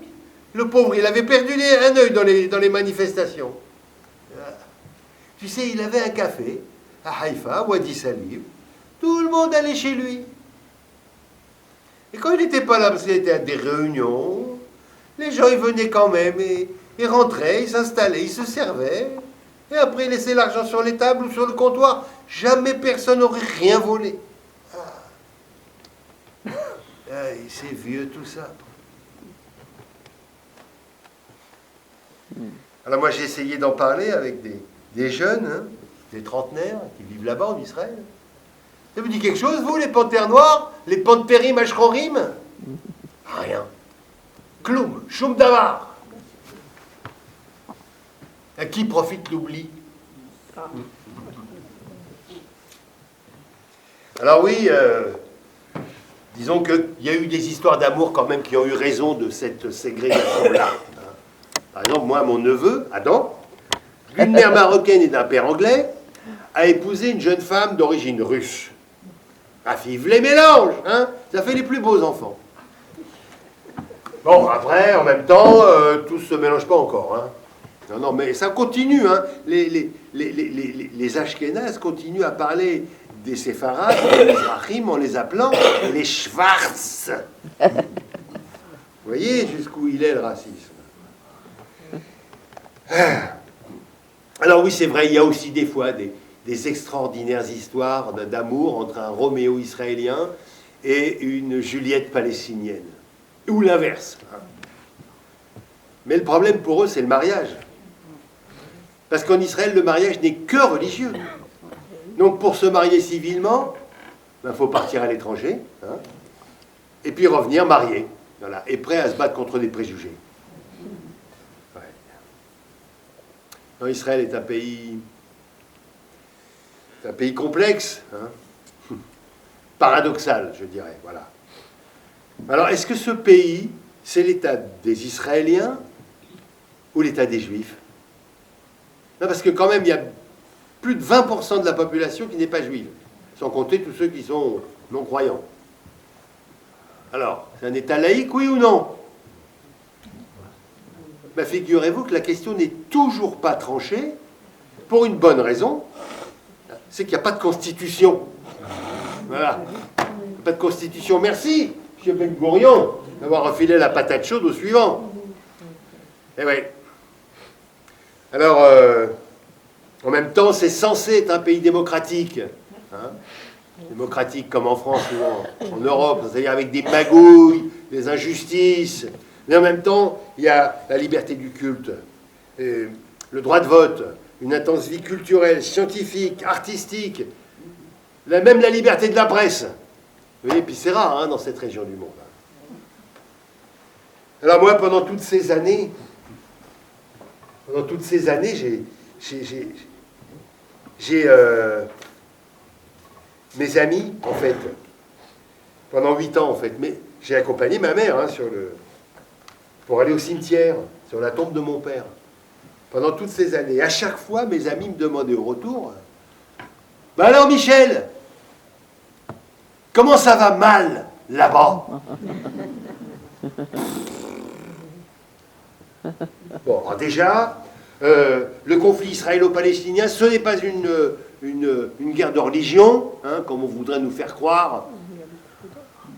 Speaker 3: Le pauvre, il avait perdu un œil dans les manifestations. Tu sais, il avait un café à Haïfa, à Wadi Salim. Tout le monde allait chez lui. Et quand il n'était pas là, parce qu'il était à des réunions, les gens, ils venaient quand même et ils rentraient, ils s'installaient, ils se servaient. Et après, ils laissaient l'argent sur les tables ou sur le comptoir. Jamais personne n'aurait rien volé. C'est vieux tout ça. Alors moi, j'ai essayé d'en parler avec des jeunes, hein, des trentenaires qui vivent là-bas en Israël. Ça vous dit quelque chose, vous, les panthères noires, les Pantérim Ashrorim? Rien. Kloum, choum davar. À qui profite l'oubli? Alors oui, disons qu'il y a eu des histoires d'amour quand même qui ont eu raison de cette ségrégation-là. Par exemple, moi, mon neveu, Adam, d'une mère marocaine et d'un père anglais, a épousé une jeune femme d'origine russe. Ah, vive les mélanges, hein? Ça fait les plus beaux enfants. Bon, après, en même temps, tout se mélange pas encore, hein? Non, non, mais ça continue, hein? Les Ashkénazes continuent à parler des séfarades, des Mizrahim, en les appelant les Schwarz. Vous voyez jusqu'où il est le racisme. Alors oui, c'est vrai, il y a aussi des fois des extraordinaires histoires d'amour entre un Roméo israélien et une Juliette palestinienne. Ou l'inverse. Mais le problème pour eux, c'est le mariage. Parce qu'en Israël, le mariage n'est que religieux. Donc pour se marier civilement, il faut partir à l'étranger, hein, et puis revenir marié, voilà, et prêt à se battre contre des préjugés. Ouais. Non, Israël est un pays complexe, hein, paradoxal, je dirais. Voilà. Alors, est-ce que ce pays, c'est l'état des Israéliens ou l'état des Juifs? Non, parce que quand même, il y a plus de 20% de la population qui n'est pas juive, sans compter tous ceux qui sont non-croyants. Alors, c'est un État laïque, oui ou non? Ben, figurez-vous que la question n'est toujours pas tranchée, pour une bonne raison, c'est qu'il n'y a pas de constitution. Voilà. Pas de constitution. Merci, M. Ben Gourion, d'avoir refilé la patate chaude au suivant. Eh oui. Alors, en même temps, c'est censé être un pays démocratique. Hein, démocratique comme en France ou en Europe, c'est-à-dire avec des magouilles, des injustices. Mais en même temps, il y a la liberté du culte, le droit de vote, une intense vie culturelle, scientifique, artistique, même la liberté de la presse. Vous voyez, puis c'est rare hein, dans cette région du monde. Alors moi, pendant toutes ces années, j'ai mes amis, en fait, pendant 8 ans, en fait, mais j'ai accompagné ma mère hein, pour aller au cimetière, sur la tombe de mon père. Pendant toutes ces années. À chaque fois, mes amis me demandaient au retour, « Ben alors, Michel, comment ça va mal, là-bas ?» Bon, alors déjà, le conflit israélo-palestinien, ce n'est pas une guerre de religion, hein, comme on voudrait nous faire croire.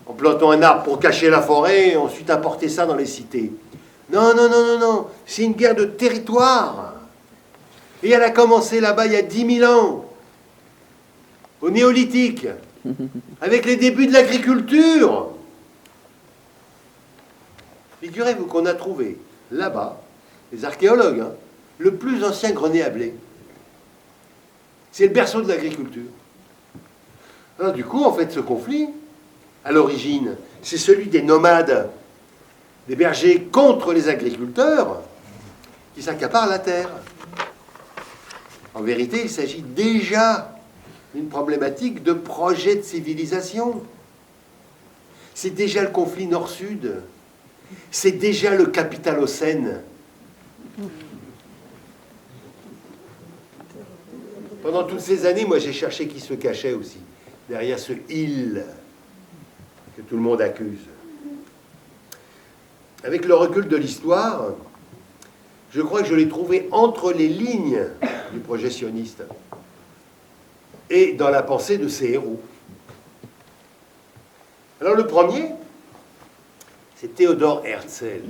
Speaker 3: en plantant un arbre pour cacher la forêt, et ensuite importer ça dans les cités. Non, non, non, non, non. C'est une guerre de territoire. Et elle a commencé là-bas il y a 10 000 ans, au néolithique, avec les débuts de l'agriculture. Figurez-vous qu'on a trouvé là-bas, les archéologues, hein, le plus ancien grenier à blé. C'est le berceau de l'agriculture. Alors du coup, en fait, ce conflit, à l'origine, c'est celui des nomades, des bergers contre les agriculteurs qui s'accaparent la terre. En vérité, il s'agit déjà d'une problématique de projet de civilisation. C'est déjà le conflit nord-sud. C'est déjà le capitalocène. Pendant toutes ces années, moi, j'ai cherché qui se cachait aussi derrière ce « il » que tout le monde accuse. Avec le recul de l'histoire, je crois que je l'ai trouvé entre les lignes du projet sioniste et dans la pensée de ses héros. Alors le premier, c'est Théodore Herzl.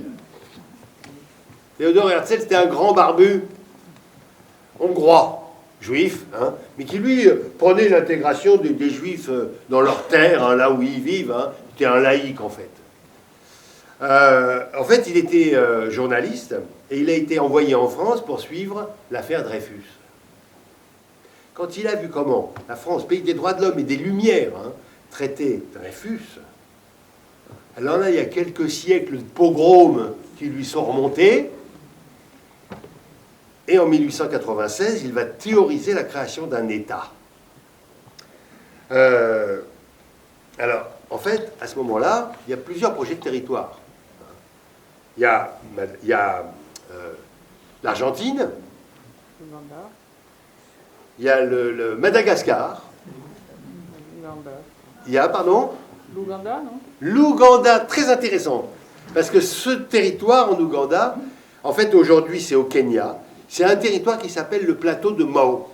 Speaker 3: Théodore Herzl, c'était un grand barbu hongrois, juif, hein, mais qui lui prenait l'intégration des juifs dans leur terre, hein, là où ils vivent. Hein. C'était un laïc en fait. En fait, il était journaliste et il a été envoyé en France pour suivre l'affaire Dreyfus. Quand il a vu comment la France, pays des droits de l'homme et des Lumières, hein, traitait Dreyfus, alors là, il y a quelques siècles de pogroms qui lui sont remontés. Et en 1896, il va théoriser la création d'un État. Alors, en fait, à ce moment-là, il y a plusieurs projets de territoire. Il y a l'Argentine, il y a le Madagascar, il y a, pardon,
Speaker 2: L'Ouganda, non?
Speaker 3: l'Ouganda, très intéressant, parce que ce territoire en Ouganda, en fait, aujourd'hui, c'est au Kenya. C'est un territoire qui s'appelle le plateau de Mao.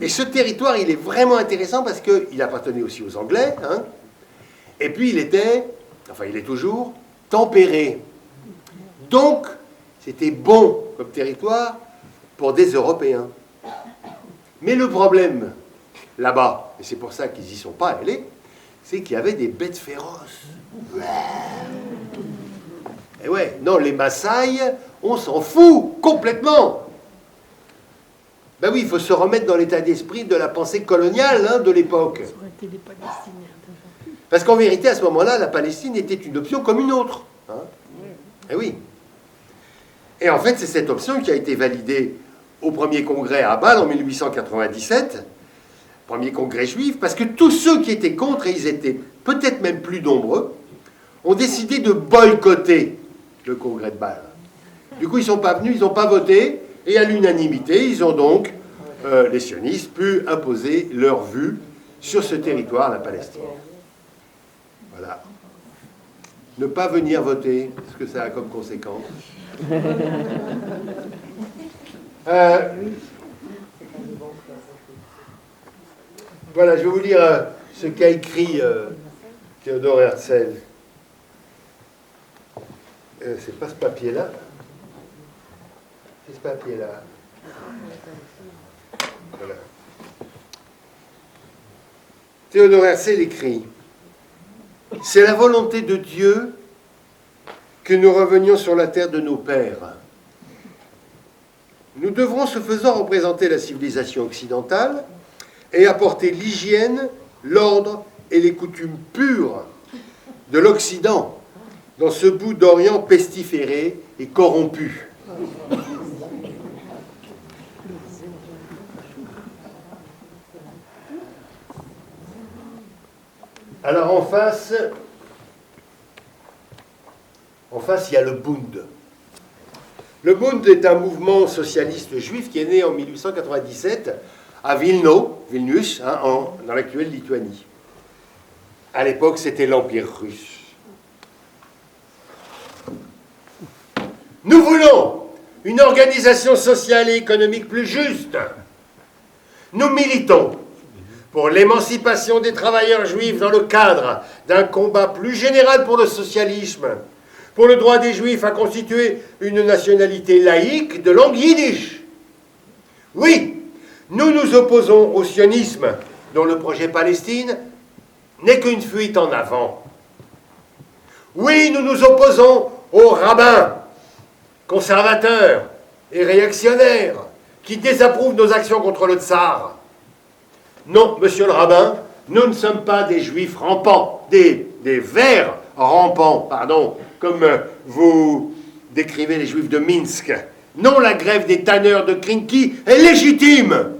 Speaker 3: Et ce territoire, il est vraiment intéressant parce qu'il appartenait aussi aux Anglais, hein, et puis il était, enfin il est toujours, tempéré. Donc, c'était bon comme territoire pour des Européens. Mais le problème, là-bas, et c'est pour ça qu'ils n'y sont pas allés, c'est qu'il y avait des bêtes féroces. Et ouais, non, les Maasai, on s'en fout complètement. Ben oui, il faut se remettre dans l'état d'esprit de la pensée coloniale, hein, de l'époque.
Speaker 1: Ça aurait été des Palestiniens.
Speaker 3: Parce qu'en vérité, à ce moment-là, la Palestine était une option comme une autre. Hein. Et oui. Et en fait, c'est cette option qui a été validée au premier congrès à Bâle en 1897, premier congrès juif, parce que tous ceux qui étaient contre, et ils étaient peut-être même plus nombreux, ont décidé de boycotter le congrès de Bâle. Du coup, ils ne sont pas venus, ils n'ont pas voté, et à l'unanimité, ils ont donc, les sionistes, pu imposer leur vue sur ce territoire, la Palestine. Voilà. Ne pas venir voter, ce que ça a comme conséquence. Voilà, je vais vous lire ce qu'a écrit Théodore Herzl. C'est pas ce papier-là. C'est ce papier-là. Voilà. Théodore Herzl écrit: c'est la volonté de Dieu que nous revenions sur la terre de nos pères. Nous devrons, ce faisant, représenter la civilisation occidentale et apporter l'hygiène, l'ordre et les coutumes pures de l'Occident dans ce bout d'Orient pestiféré et corrompu. Alors en face, il y a le Bund. Le Bund est un mouvement socialiste juif qui est né en 1897 à Vilnius, hein, dans l'actuelle Lituanie. À l'époque, c'était l'Empire russe. Nous voulons une organisation sociale et économique plus juste. Nous militons pour l'émancipation des travailleurs juifs dans le cadre d'un combat plus général pour le socialisme, pour le droit des juifs à constituer une nationalité laïque de langue yiddish. Oui, nous nous opposons au sionisme, dont le projet Palestine n'est qu'une fuite en avant. Oui, nous nous opposons aux rabbins, conservateurs et réactionnaires, qui désapprouvent nos actions contre le tsar. Non, monsieur le rabbin, nous ne sommes pas des juifs rampants, des vers rampants, pardon, comme vous décrivez les juifs de Minsk. Non, la grève des tanneurs de Krinky est légitime.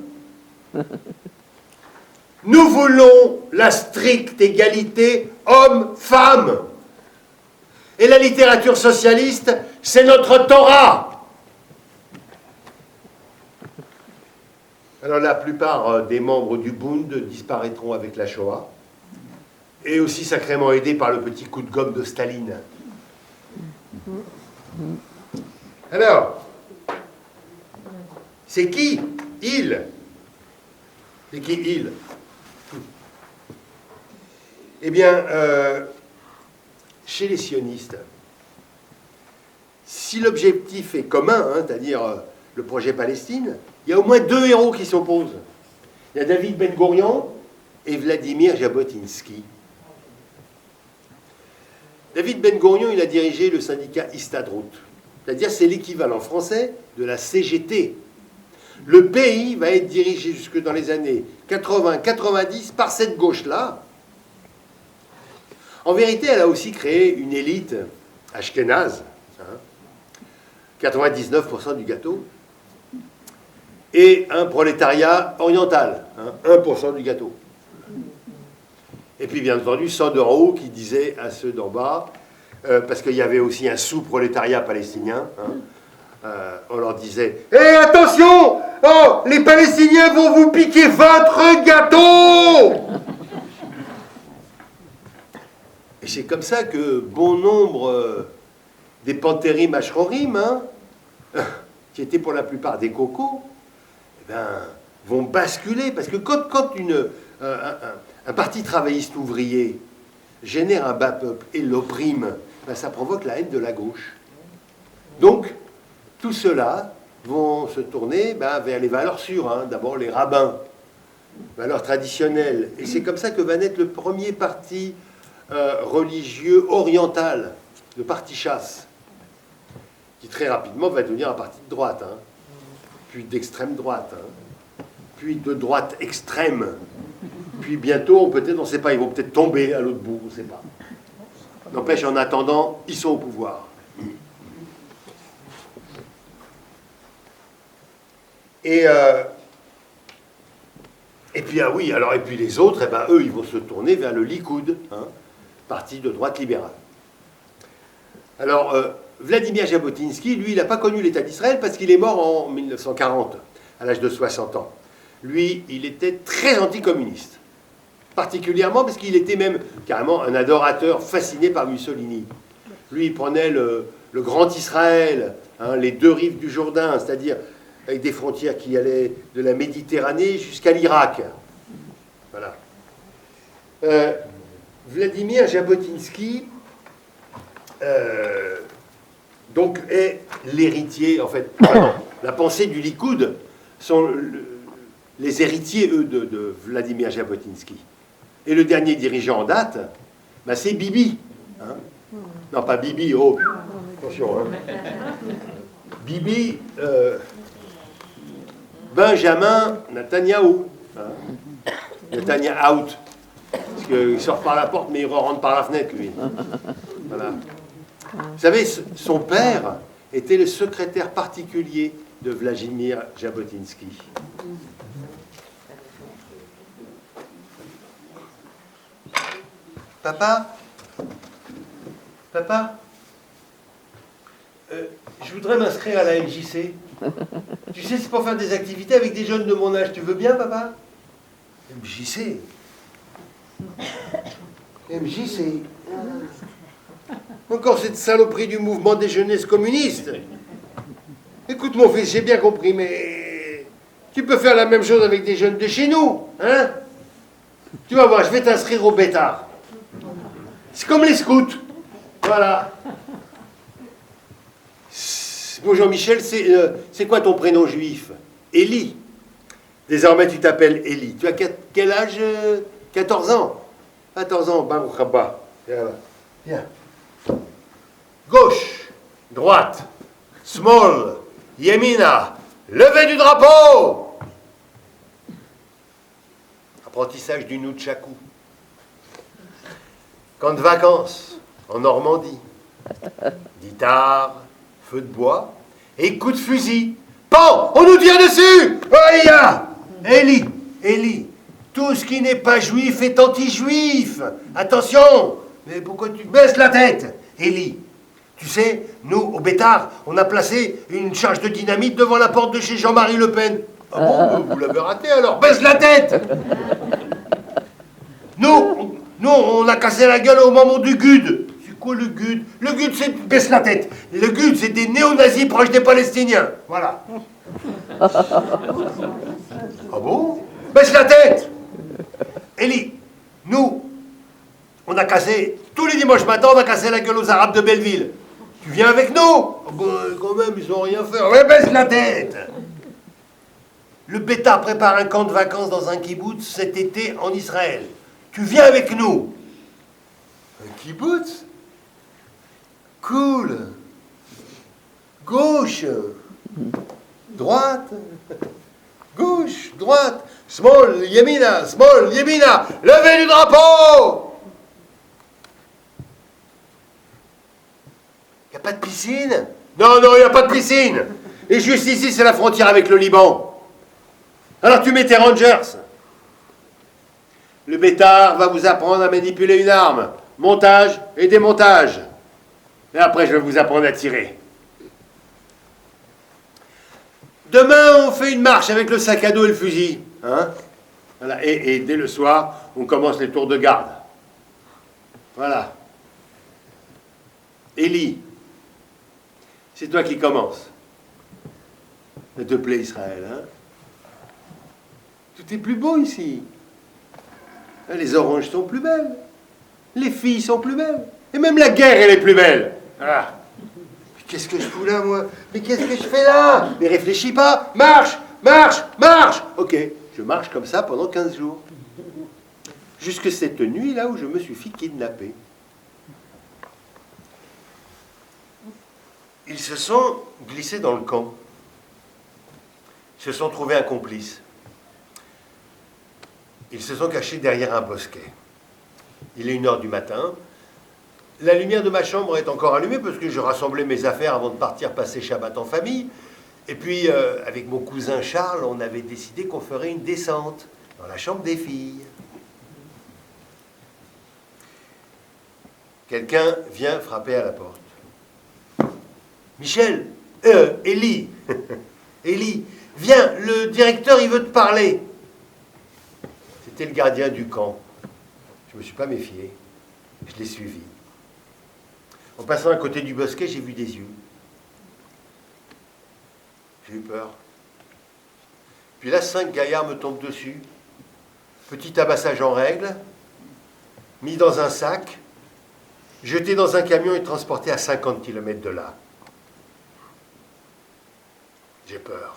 Speaker 3: Nous voulons la stricte égalité homme-femme. Et la littérature socialiste, c'est notre Torah. Alors la plupart des membres du Bund disparaîtront avec la Shoah, et aussi sacrément aidés par le petit coup de gomme de Staline. Alors, c'est qui il? C'est qui il? Eh bien, chez les sionistes, si l'objectif est commun, hein, c'est-à-dire le projet Palestine, il y a au moins deux héros qui s'opposent. Il y a David Ben Gourion et Vladimir Jabotinsky. David Ben Gourion, il a dirigé le syndicat Histadrout, c'est-à-dire c'est l'équivalent français de la CGT. Le pays va être dirigé jusque dans les années 80-90 par cette gauche-là. En vérité, elle a aussi créé une élite ashkénaze, hein, 99% du gâteau, et un prolétariat oriental, hein, 1% du gâteau. Et puis, bien entendu, ceux d'en haut qui disaient à ceux d'en bas, parce qu'il y avait aussi un sous-prolétariat palestinien, hein, on leur disait « Hé, attention, oh, les Palestiniens vont vous piquer votre gâteau !» Et c'est comme ça que bon nombre des Pantérim Ashrorim, hein, qui étaient pour la plupart des cocos, eh ben, vont basculer. Parce que quand un parti travailliste ouvrier génère un bas peuple et l'opprime, ben, ça provoque la haine de la gauche. Donc, tout cela vont se tourner vers les valeurs sûres. Hein. D'abord les rabbins, valeurs traditionnelles. Et c'est comme ça que va naître le premier parti religieux oriental, le parti chasse, qui très rapidement va devenir un parti de droite, hein, puis d'extrême droite, hein, puis de droite extrême, puis bientôt, peut-être, on ne sait pas, ils vont peut-être tomber à l'autre bout, on ne sait pas. N'empêche, en attendant, ils sont au pouvoir. Et puis, ah oui, alors, et puis les autres, eh ben, eux, ils vont se tourner vers le Likoud, hein, parti de droite libérale. Alors, Vladimir Jabotinsky, lui, il n'a pas connu l'État d'Israël parce qu'il est mort en 1940, à l'âge de 60 ans. Lui, il était très anticommuniste, particulièrement parce qu'il était même carrément un adorateur fasciné par Mussolini. Lui, il prenait le grand Israël, hein, les deux rives du Jourdain, c'est-à-dire avec des frontières qui allaient de la Méditerranée jusqu'à l'Irak. Voilà. Vladimir Jabotinsky donc est l'héritier, en fait, la pensée du Likoud sont les héritiers, eux, de Vladimir Jabotinsky. Et le dernier dirigeant en date, ben, c'est Bibi. Hein. Non, pas Bibi, oh, attention. Hein. Bibi, Benjamin Netanyahou. Hein. Netanyahou. Parce qu'il sort par la porte, mais il rentre par la fenêtre, lui. Voilà. Vous savez, son père était le secrétaire particulier de Vladimir Jabotinsky. Papa? Papa? Je voudrais m'inscrire à la MJC. Tu sais, c'est pour faire des activités avec des jeunes de mon âge. Tu veux bien, papa? MJC? MJC? Encore cette saloperie du mouvement des jeunesses communistes. Écoute, mon fils, j'ai bien compris, mais tu peux faire la même chose avec des jeunes de chez nous, hein? Tu vas voir, je vais t'inscrire au Bétard. C'est comme les scouts. Voilà. Bon, Jean-Michel, c'est quoi ton prénom juif? Élie. Désormais, tu t'appelles Élie. Tu as quel âge? 14 ans. 14 ans, Baruch Haba. Viens là. Viens. Gauche, droite, small, yemina, levée du drapeau. Apprentissage du nunchaku. Camp de vacances en Normandie. Guitare, feu de bois et coup de fusil. Pan, on nous tire dessus. Aïe, Élie, Élie, tout ce qui n'est pas juif est anti-juif. Attention, mais pourquoi tu baisses la tête, Élie? Tu sais, nous, au Bétard, on a placé une charge de dynamite devant la porte de chez Jean-Marie Le Pen. Ah bon, vous l'avez raté alors, baisse la tête. Nous, on a cassé la gueule au moment du GUD. C'est quoi le GUD? Le GUD, c'est... Baisse la tête. Le GUD, c'est des néo-nazis proches des Palestiniens. Voilà. Ah bon? Baisse la tête. Élie, nous, on a cassé... Tous les dimanches matins, on a cassé la gueule aux Arabes de Belleville. Tu viens avec nous? Oh ben, quand même, ils ont rien fait. Ouais, baisse la tête. Le Bétard prépare un camp de vacances dans un kibboutz cet été en Israël. Tu viens avec nous? Un kibboutz? Cool. Gauche. Droite. Gauche, droite. Small, yemina, levez du drapeau. Y a pas de piscine? Non, il n'y a pas de piscine. Et juste ici, c'est la frontière avec le Liban. Alors tu mets tes rangers. Le Bétard va vous apprendre à manipuler une arme. Montage et démontage. Et après, je vais vous apprendre à tirer. Demain, on fait une marche avec le sac à dos et le fusil. Hein? Voilà. Et dès le soir, on commence les tours de garde. Voilà. Élie, c'est toi qui commences. Ça te plaît, Israël, hein? Tout est plus beau ici. Les oranges sont plus belles. Les filles sont plus belles. Et même la guerre, elle est plus belle. Ah. Qu'est-ce que je fous là, moi? Mais qu'est-ce que je fais là? Mais réfléchis pas. Marche, marche, marche. Ok, je marche comme ça pendant 15 jours. Jusque cette nuit là où je me suis fait kidnapper. Ils se sont glissés dans le camp. Ils se sont trouvés un complice. Ils se sont cachés derrière un bosquet. Il est 1h du matin. La lumière de ma chambre est encore allumée parce que je rassemblais mes affaires avant de partir passer Shabbat en famille. Et puis, avec mon cousin Charles, on avait décidé qu'on ferait une descente dans la chambre des filles. Quelqu'un vient frapper à la porte. Michel, Élie, Élie, viens, le directeur, il veut te parler. C'était le gardien du camp. Je ne me suis pas méfié. Je l'ai suivi. En passant à côté du bosquet, j'ai vu des yeux. J'ai eu peur. Puis là, 5 gaillards me tombent dessus. Petit tabassage en règle, mis dans un sac, jeté dans un camion et transporté à 50 km de là. J'ai peur.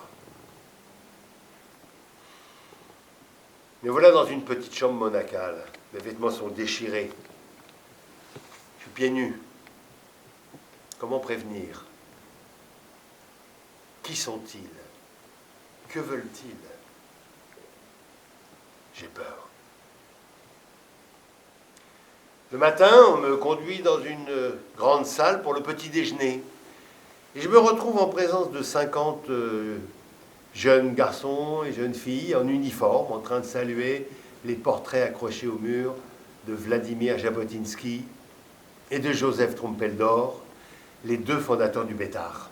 Speaker 3: Me voilà dans une petite chambre monacale. Mes vêtements sont déchirés. Je suis pieds nus. Comment prévenir? Qui sont-ils? Que veulent-ils? J'ai peur. Le matin, on me conduit dans une grande salle pour le petit déjeuner. Et je me retrouve en présence de 50 jeunes garçons et jeunes filles en uniforme, en train de saluer les portraits accrochés au mur de Vladimir Jabotinsky et de Joseph Trompeldor, les 2 fondateurs du Bétard.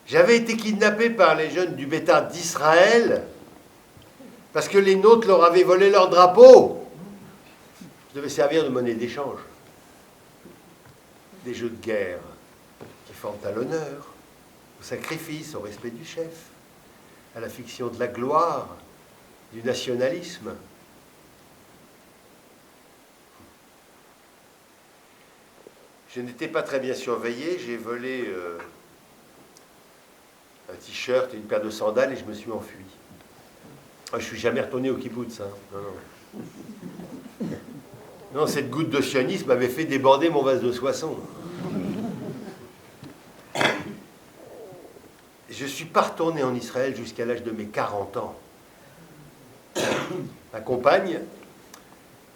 Speaker 3: J'avais été kidnappé par les jeunes du Bétard d'Israël parce que les nôtres leur avaient volé leur drapeau. Je devais servir de monnaie d'échange. Des jeux de guerre qui forment à l'honneur, au sacrifice, au respect du chef, à la fiction de la gloire du nationalisme. Je n'étais pas très bien surveillé, j'ai volé un t-shirt et une paire de sandales et je me suis enfui. Ah, je ne suis jamais retourné au kibbutz. Hein. Non, non. Non, cette goutte de sionisme m'avait fait déborder mon vase de soissons. Je ne suis pas retourné en Israël jusqu'à l'âge de mes 40 ans. Ma compagne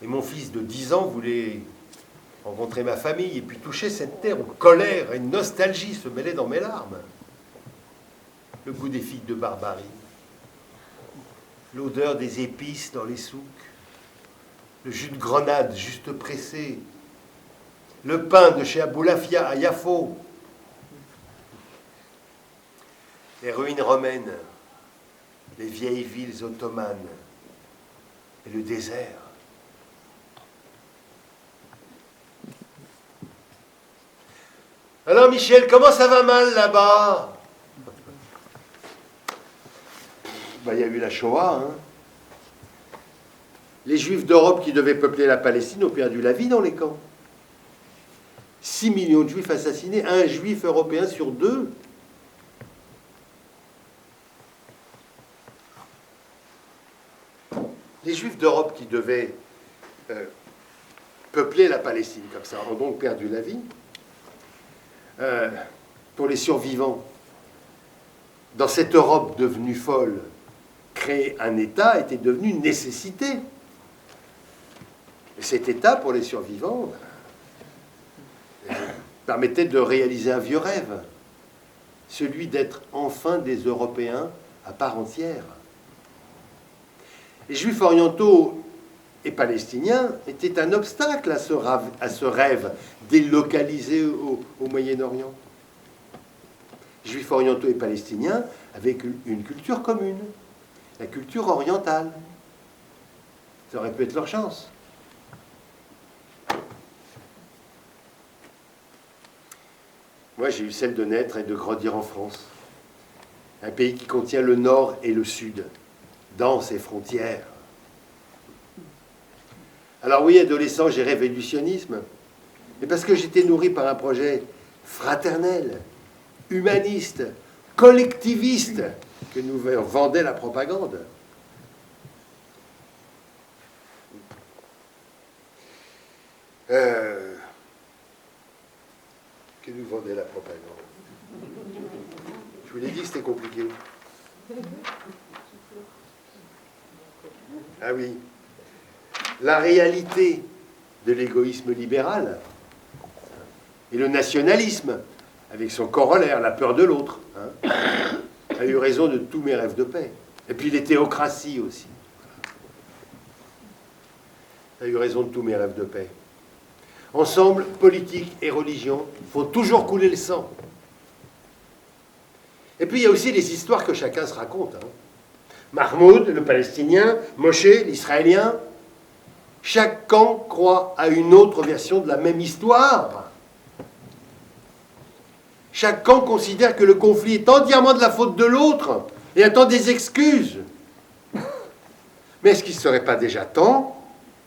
Speaker 3: et mon fils de 10 ans voulaient rencontrer ma famille et puis toucher cette terre où colère et nostalgie se mêlaient dans mes larmes. Le goût des figues de Barbarie, l'odeur des épices dans les souks, le jus de grenade juste pressé, le pain de chez Aboulafia à Yafo, les ruines romaines, les vieilles villes ottomanes et le désert. Alors Michel, comment ça va mal là-bas? Il y a eu la Shoah. Hein. Les Juifs d'Europe qui devaient peupler la Palestine ont perdu la vie dans les camps. 6 millions de Juifs assassinés, un Juif européen sur 2. Les Juifs d'Europe qui devaient peupler la Palestine comme ça ont donc perdu la vie. Pour les survivants, dans cette Europe devenue folle, créer un État était devenu une nécessité. Et cet État, pour les survivants, permettait de réaliser un vieux rêve, celui d'être enfin des Européens à part entière. Les Juifs orientaux et palestiniens étaient un obstacle à ce rêve délocalisé au Moyen-Orient. Les Juifs orientaux et palestiniens avaient une culture commune, la culture orientale. Ça aurait pu être leur chance. Moi, j'ai eu celle de naître et de grandir en France, un pays qui contient le nord et le sud, dans ses frontières. Alors oui, adolescent, j'ai rêvé du sionisme, mais parce que j'étais nourri par un projet fraternel, humaniste, collectiviste, que nous vendait la propagande. Que nous vendait la propagande. Je vous l'ai dit que c'était compliqué. Ah oui. La réalité de l'égoïsme libéral et le nationalisme, avec son corollaire, la peur de l'autre, hein, a eu raison de tous mes rêves de paix. Et puis les théocraties aussi. A eu raison de tous mes rêves de paix. Ensemble, politique et religion font toujours couler le sang. Et puis il y a aussi les histoires que chacun se raconte. Hein. Mahmoud, le Palestinien, Moshe, l'Israélien. Chaque camp croit à une autre version de la même histoire. Chaque camp considère que le conflit est entièrement de la faute de l'autre et attend des excuses. Mais est-ce qu'il ne serait pas déjà temps,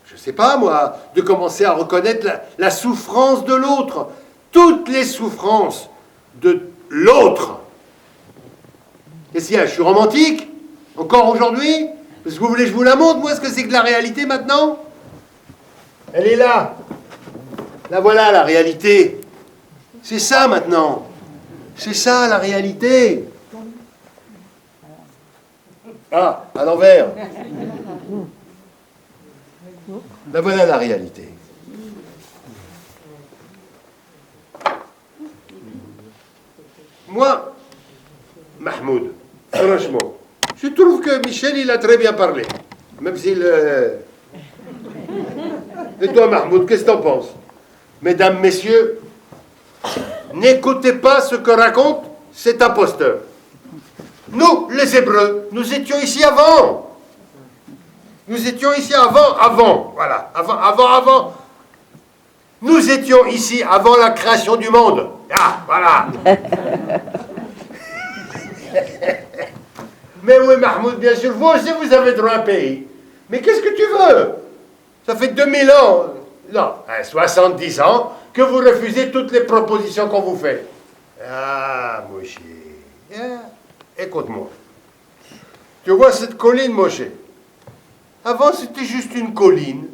Speaker 3: je ne sais pas moi, de commencer à reconnaître la souffrance de l'autre, toutes les souffrances de l'autre? Qu'est-ce qu'il y a? Je suis romantique? Encore aujourd'hui? Parce que vous voulez que je vous la montre, moi, ce que c'est que la réalité maintenant? Elle est là. La voilà, la réalité. C'est ça maintenant. C'est ça la réalité. Ah, à l'envers. La voilà la réalité. Moi, Mahmoud, franchement, je trouve que Michel, il a très bien parlé. Même s'il... Et toi, Mahmoud, qu'est-ce que t'en penses? Mesdames, messieurs, n'écoutez pas ce que raconte cet imposteur. Nous, les Hébreux, nous étions ici avant. Nous étions ici avant. Voilà, avant. Nous étions ici avant la création du monde. Ah, voilà. Mais oui, Mahmoud, bien sûr, vous aussi, vous avez droit à un pays. Mais qu'est-ce que tu veux? Ça fait 2000 ans, non, 70 ans, que vous refusez toutes les propositions qu'on vous fait. Ah, Moshe, écoute-moi. Tu vois cette colline, Moshe? Avant, c'était juste une colline.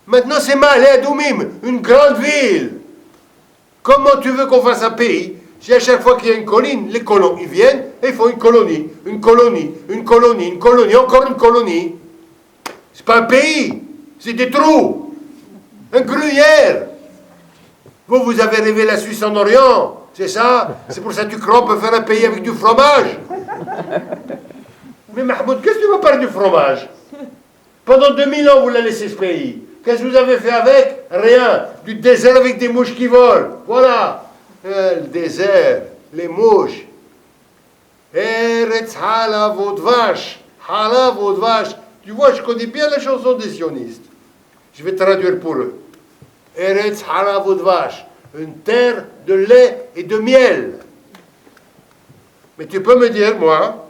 Speaker 3: Maintenant, c'est Ma'ale Adumim, une grande ville. Comment tu veux qu'on fasse un pays si à chaque fois qu'il y a une colline, les colons, ils viennent et ils font une colonie, une colonie, une colonie, une colonie, encore une colonie. C'est pas un pays, c'est des trous, un gruyère. Vous avez rêvé la Suisse en Orient, c'est ça? C'est pour ça que tu crois qu'on peut faire un pays avec du fromage? Mais Mahmoud, qu'est-ce que tu veux parler du fromage? Pendant 2000 ans, vous l'avez laissé ce pays. Qu'est-ce que vous avez fait avec? Rien. Du désert avec des mouches qui volent. Voilà. Le désert, les mouches. Eretz halav udvash. Halav udvash. Tu vois, je connais bien la chanson des sionistes. Je vais traduire pour eux. Eretz halav udvash. Une terre de lait et de miel. Mais tu peux me dire, moi,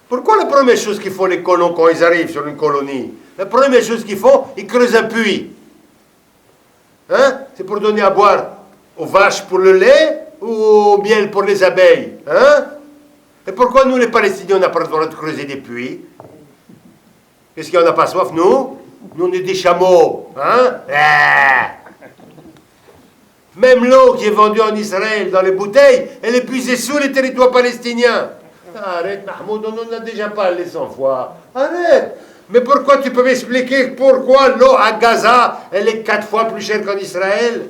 Speaker 3: pourquoi la première chose qu'ils font les colons quand ils arrivent sur une colonie? La première chose qu'ils font, ils creusent un puits. Hein? C'est pour donner à boire aux vaches pour le lait ou au miel pour les abeilles. Hein? Et pourquoi nous, les Palestiniens, on n'a pas le droit de creuser des puits? Qu'est-ce qu'on n'a pas soif, nous? Nous, on est des chameaux. Hein? Même l'eau qui est vendue en Israël dans les bouteilles, elle est puisée sous les territoires palestiniens. Arrête, Mahmoud, on en a déjà parlé 100 fois. Arrête. Mais pourquoi tu peux m'expliquer pourquoi l'eau à Gaza, elle est 4 fois plus chère qu'en Israël?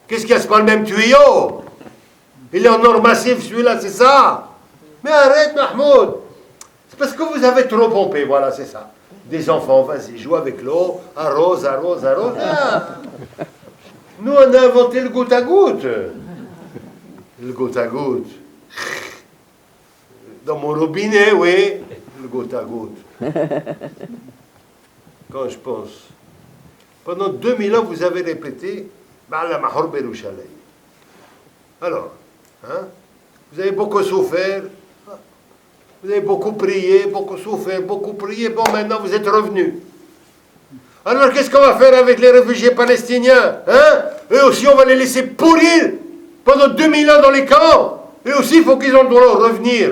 Speaker 3: Qu'est-ce qu'il y a? C'est pas le même tuyau. Il est en or massif, celui-là, c'est ça. Mais arrête, Mahmoud. C'est parce que vous avez trop pompé, voilà, c'est ça. Des enfants, vas-y, joue avec l'eau, arrose, arrose, arrose. Ah. Nous, on a inventé le goutte à goutte. Le goutte à goutte. Dans mon robinet, oui, le goutte à goutte. Quand je pense, pendant 2000 ans, vous avez répété Ba'ala Mahor Berushalayim. Alors, hein, vous avez beaucoup souffert, vous avez beaucoup prié, beaucoup souffert, beaucoup prié. Bon, maintenant, vous êtes revenus. Alors, qu'est-ce qu'on va faire avec les réfugiés palestiniens? Hein? Eux aussi, on va les laisser pourrir pendant 2000 ans dans les camps. Eux aussi, il faut qu'ils aient le droit de revenir.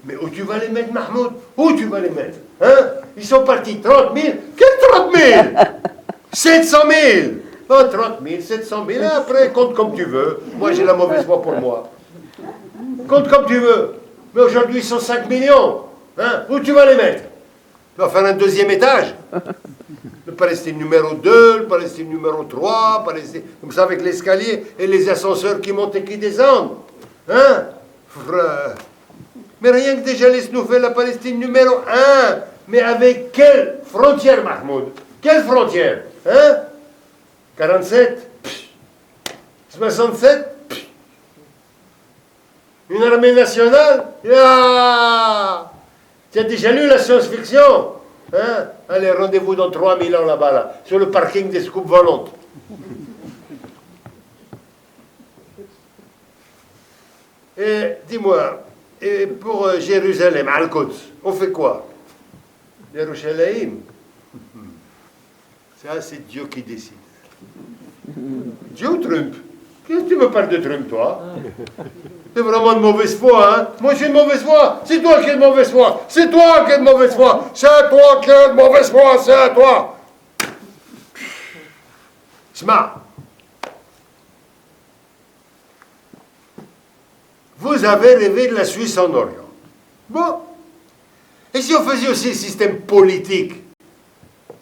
Speaker 3: Mais où tu vas les mettre, Mahmoud? Où tu vas les mettre? Hein? Ils sont partis 30 000. Quels 30 000? 700 000. Oh, 30 000, 700 000. Après, compte comme tu veux. Moi, j'ai la mauvaise foi pour moi. Compte comme tu veux. Mais aujourd'hui, ils sont 5 millions. Hein? Où tu vas les mettre? Tu vas faire un deuxième étage. Le Palestine numéro 2, le Palestine numéro 3, Palestine... comme ça, avec l'escalier et les ascenseurs qui montent et qui descendent. Hein? Mais rien que déjà, laisse-nous faire la Palestine numéro 1. Mais avec quelle frontière, Mahmoud? Quelle frontière? Hein? 47? 67? Une armée nationale? Ah! Tu as déjà lu la science-fiction? Hein? Allez, rendez-vous dans 3000 ans là-bas, là, sur le parking des scoupes volantes. Et dis-moi, et pour Jérusalem, Al-Quds, on fait quoi? Jérusalem? Ça, c'est Dieu qui décide. Dieu ou Trump? Qu'est-ce que tu me parles de Trump, toi? C'est vraiment de mauvaise foi, hein? Moi, j'ai de mauvaise foi. C'est toi qui es de mauvaise foi. C'est toi qui es de mauvaise foi. C'est toi qui es de mauvaise foi. C'est à toi. Smart. Vous avez rêvé de la Suisse en Orient. Bon. Et si on faisait aussi le système politique?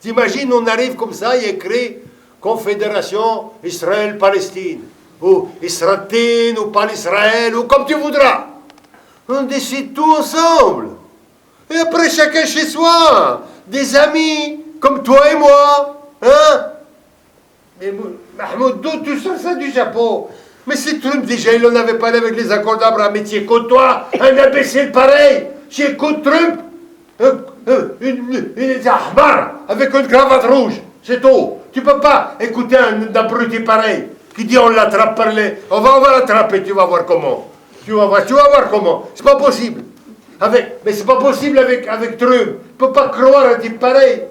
Speaker 3: T'imagines, on arrive comme ça, il y a écrit Confédération Israël-Palestine. Ou Israël, ou Palestine, ou comme tu voudras. On décide tout ensemble. Et après, chacun chez soi. Des amis, comme toi et moi. Hein? Mais Mahmoud, d'où tu sors ça du Japon? Mais c'est Trump, déjà, il en avait parlé avec les accords d'Abraham. Mais tu écoutes, toi, un imbécile pareil. Tu écoutes Trump, une ahmar, avec une cravate rouge. C'est tout. Tu peux pas écouter un abruti pareil. Qui dit on l'attrape par les... On va l'attraper, tu vas voir comment. Tu vas voir comment. C'est pas possible. Mais c'est pas possible avec Trump. Tu peux pas croire un type pareil.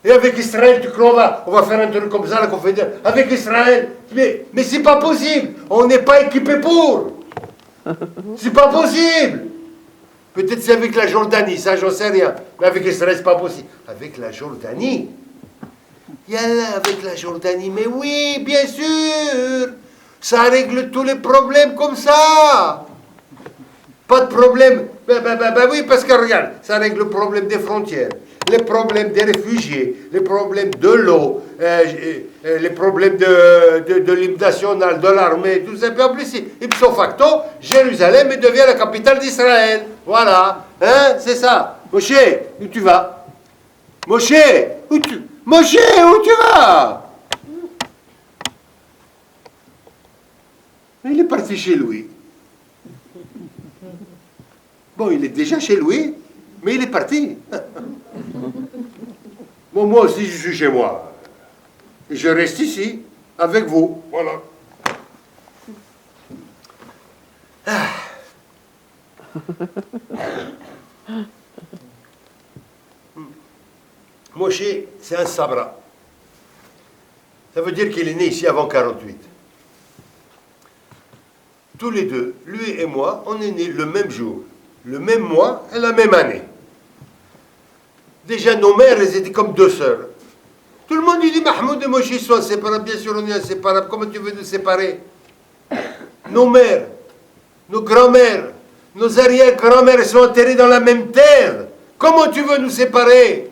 Speaker 3: Et avec Israël, tu crois, on va faire un truc comme ça, la confédération. Avec Israël, mais c'est pas possible. On n'est pas équipé pour. C'est pas possible. Peut-être c'est avec la Jordanie, ça j'en sais rien. Mais avec Israël, c'est pas possible. Avec la Jordanie. Yallah, avec la Jordanie, mais oui, bien sûr. Ça règle tous les problèmes comme ça. Pas de problème. Ben oui, parce que regarde, ça règle le problème des frontières, les problèmes des réfugiés, les problèmes de l'eau, les problèmes de l'hymne national, de l'armée, tout ça. Puis en plus, ipso facto, Jérusalem devient la capitale d'Israël. Voilà. Hein, c'est ça. Moshe, où tu vas? Moshe, où tu vas? Il est parti chez lui. Bon, il est déjà chez lui, mais il est parti. Bon, moi aussi, je suis chez moi. Et je reste ici, avec vous. Voilà. Ah. Moshe, c'est un sabra. Ça veut dire qu'il est né ici avant 48. Tous les deux, lui et moi, on est nés le même jour, le même mois et la même année. Déjà, nos mères, elles étaient comme deux sœurs. Tout le monde dit Mahmoud et Moshe sont inséparables. Bien sûr, on est inséparables. Comment tu veux nous séparer? Nos mères, nos grands-mères, nos arrière-grands-mères sont enterrées dans la même terre. Comment tu veux nous séparer?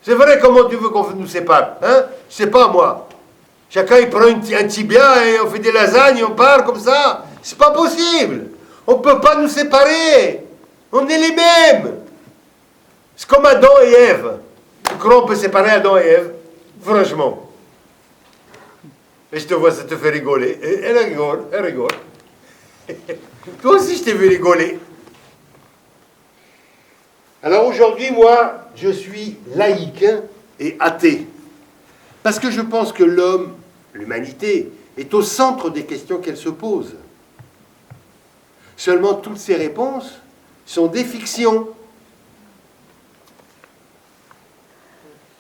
Speaker 3: C'est vrai, comment tu veux qu'on nous sépare? Hein? Je sais pas, moi. Chacun, il prend un tibia et on fait des lasagnes, on part comme ça. C'est pas possible. On ne peut pas nous séparer. On est les mêmes. C'est comme Adam et Ève. Tu crois qu'on peut séparer Adam et Ève? Franchement. Et je te vois, ça te fait rigoler. Elle rigole, elle rigole. Toi aussi, je t'ai vu rigoler. Alors aujourd'hui, moi, je suis laïque et athée. Parce que je pense que l'homme, l'humanité, est au centre des questions qu'elle se pose. Seulement, toutes ces réponses sont des fictions.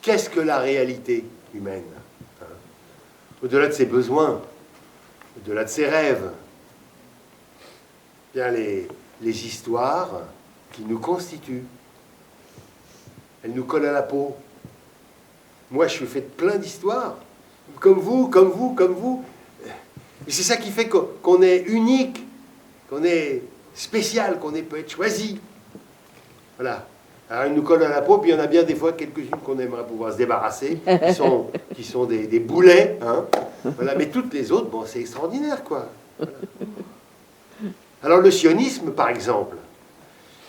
Speaker 3: Qu'est-ce que la réalité humaine? Au-delà de ses besoins, au-delà de ses rêves, bien les histoires qui nous constituent, elles nous collent à la peau. Moi, je suis fait de plein d'histoires, comme vous, comme vous, comme vous. Et c'est ça qui fait qu'on est unique, qu'on est spécial, qu'on peut être choisi. Voilà. Alors, ils nous collent à la peau, puis il y en a bien des fois quelques-unes qu'on aimerait pouvoir se débarrasser, qui sont des boulets. Hein. Voilà. Mais toutes les autres, bon, c'est extraordinaire, quoi. Voilà. Alors, le sionisme, par exemple,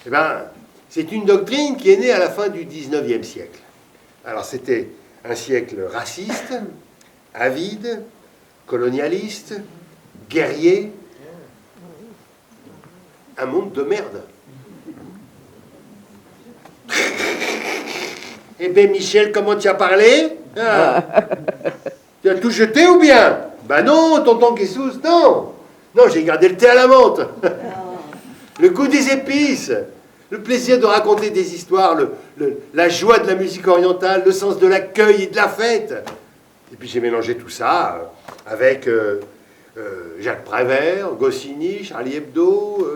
Speaker 3: eh ben, c'est une doctrine qui est née à la fin du 19e siècle. Alors, c'était un siècle raciste, avide, colonialiste, guerrier, un monde de merde. Eh bien, Michel, comment tu as parlé? Ah. Tu as tout jeté ou bien? Ben non, tonton Guessous, non. Non, j'ai gardé le thé à la menthe. Le goût des épices, le plaisir de raconter des histoires, la joie de la musique orientale, le sens de l'accueil et de la fête. Et puis j'ai mélangé tout ça avec Jacques Prévert, Goscinny, Charlie Hebdo,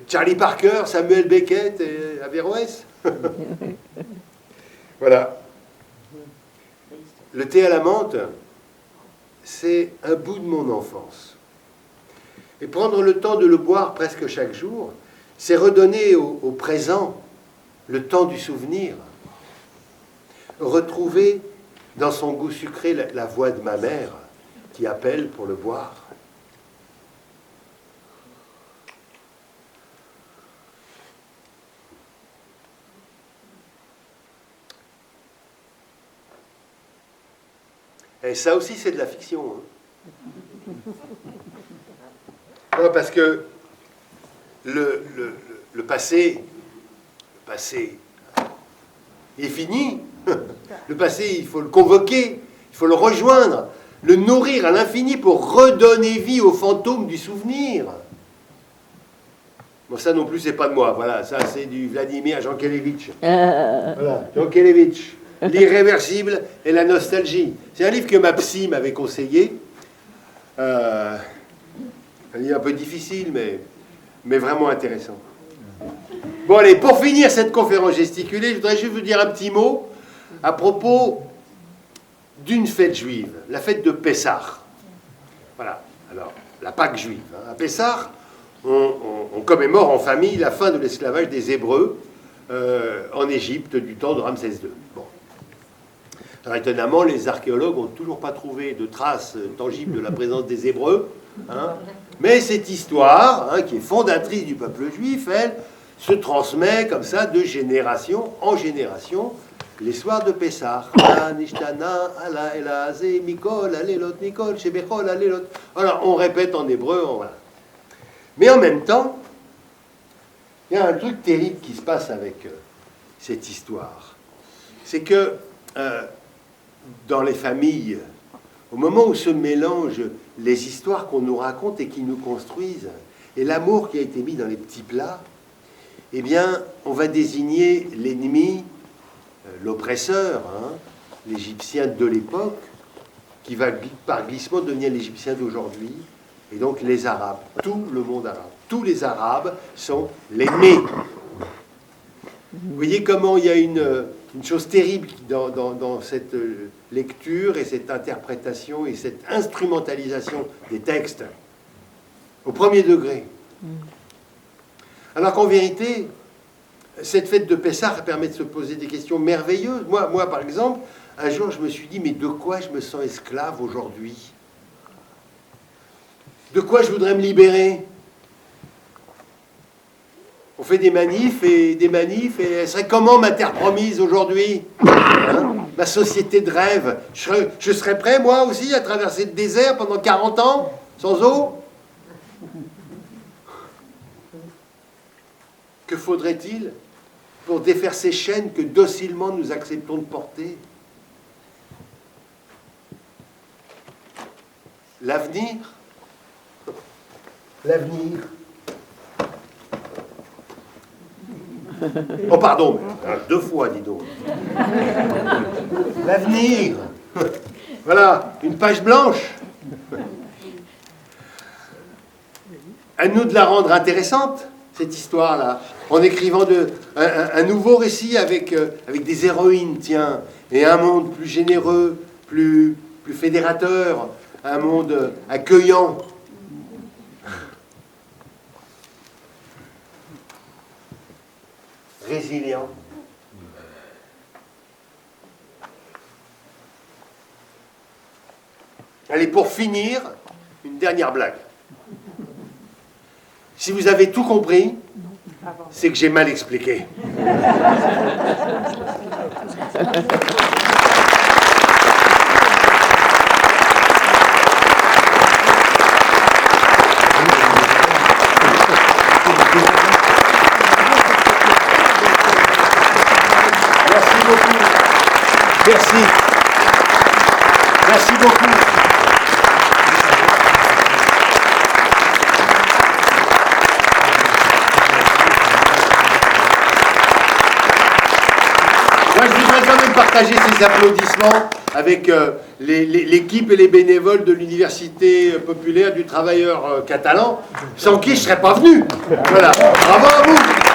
Speaker 3: Charlie Parker, Samuel Beckett et Averroès. Voilà. Le thé à la menthe, c'est un bout de mon enfance. Et prendre le temps de le boire presque chaque jour, c'est redonner au présent le temps du souvenir. Retrouver dans son goût sucré la voix de ma mère qui appelle pour le boire. Et ça aussi, c'est de la fiction. Hein. Non, parce que le passé est fini. Le passé, il faut le convoquer, il faut le rejoindre, le nourrir à l'infini pour redonner vie au fantôme du souvenir. Bon, ça non plus, c'est pas de moi. Voilà, ça, c'est du Vladimir Jankélévitch. Voilà, Jankélévitch. L'irréversible et la nostalgie. C'est un livre que ma psy m'avait conseillé. Un livre un peu difficile, mais vraiment intéressant. Bon, allez, pour finir cette conférence gesticulée, je voudrais juste vous dire un petit mot à propos d'une fête juive, la fête de Pessah. Voilà, alors, la Pâque juive. Hein. À Pessah, on commémore en famille la fin de l'esclavage des Hébreux en Égypte du temps de Ramsès II. Bon. Alors, étonnamment, les archéologues n'ont toujours pas trouvé de traces tangibles de la présence des Hébreux. Hein. Mais cette histoire, hein, qui est fondatrice du peuple juif, elle, se transmet comme ça de génération en génération. L'histoire de Pessah. Alors, on répète en hébreu. Voilà. Mais en même temps, il y a un truc terrible qui se passe avec cette histoire. C'est que dans les familles, au moment où se mélangent les histoires qu'on nous raconte et qui nous construisent, et l'amour qui a été mis dans les petits plats, eh bien, on va désigner l'ennemi, l'oppresseur, hein, l'Égyptien de l'époque, qui va par glissement devenir l'Égyptien d'aujourd'hui, et donc les Arabes, tout le monde arabe. Tous les Arabes sont l'ennemi. Vous voyez comment il y a une chose terrible dans cette lecture et cette interprétation et cette instrumentalisation des textes au premier degré. Alors qu'en vérité, cette fête de Pessah permet de se poser des questions merveilleuses. Moi, par exemple, un jour, je me suis dit, mais de quoi je me sens esclave aujourd'hui? De quoi je voudrais me libérer? On fait des manifs, et elle serait comment ma terre promise aujourd'hui, hein? Ma société de rêve. Je serais prêt, moi aussi, à traverser le désert pendant 40 ans, sans eau? Que faudrait-il pour défaire ces chaînes que docilement nous acceptons de porter? L'avenir? L'avenir? Oh, pardon, deux fois, dis donc. L'avenir. Voilà, une page blanche. À nous de la rendre intéressante, cette histoire-là, en écrivant un nouveau récit avec des héroïnes, tiens, et un monde plus généreux, plus fédérateur, un monde accueillant. Résilient. Allez, pour finir, une dernière blague. Si vous avez tout compris, c'est que j'ai mal expliqué. Merci beaucoup. Merci. Merci beaucoup. Moi, je voudrais quand même partager ces applaudissements avec l'équipe et les bénévoles de l'Université populaire du travailleur catalan, sans qui je ne serais pas venu. Voilà. Bravo à vous.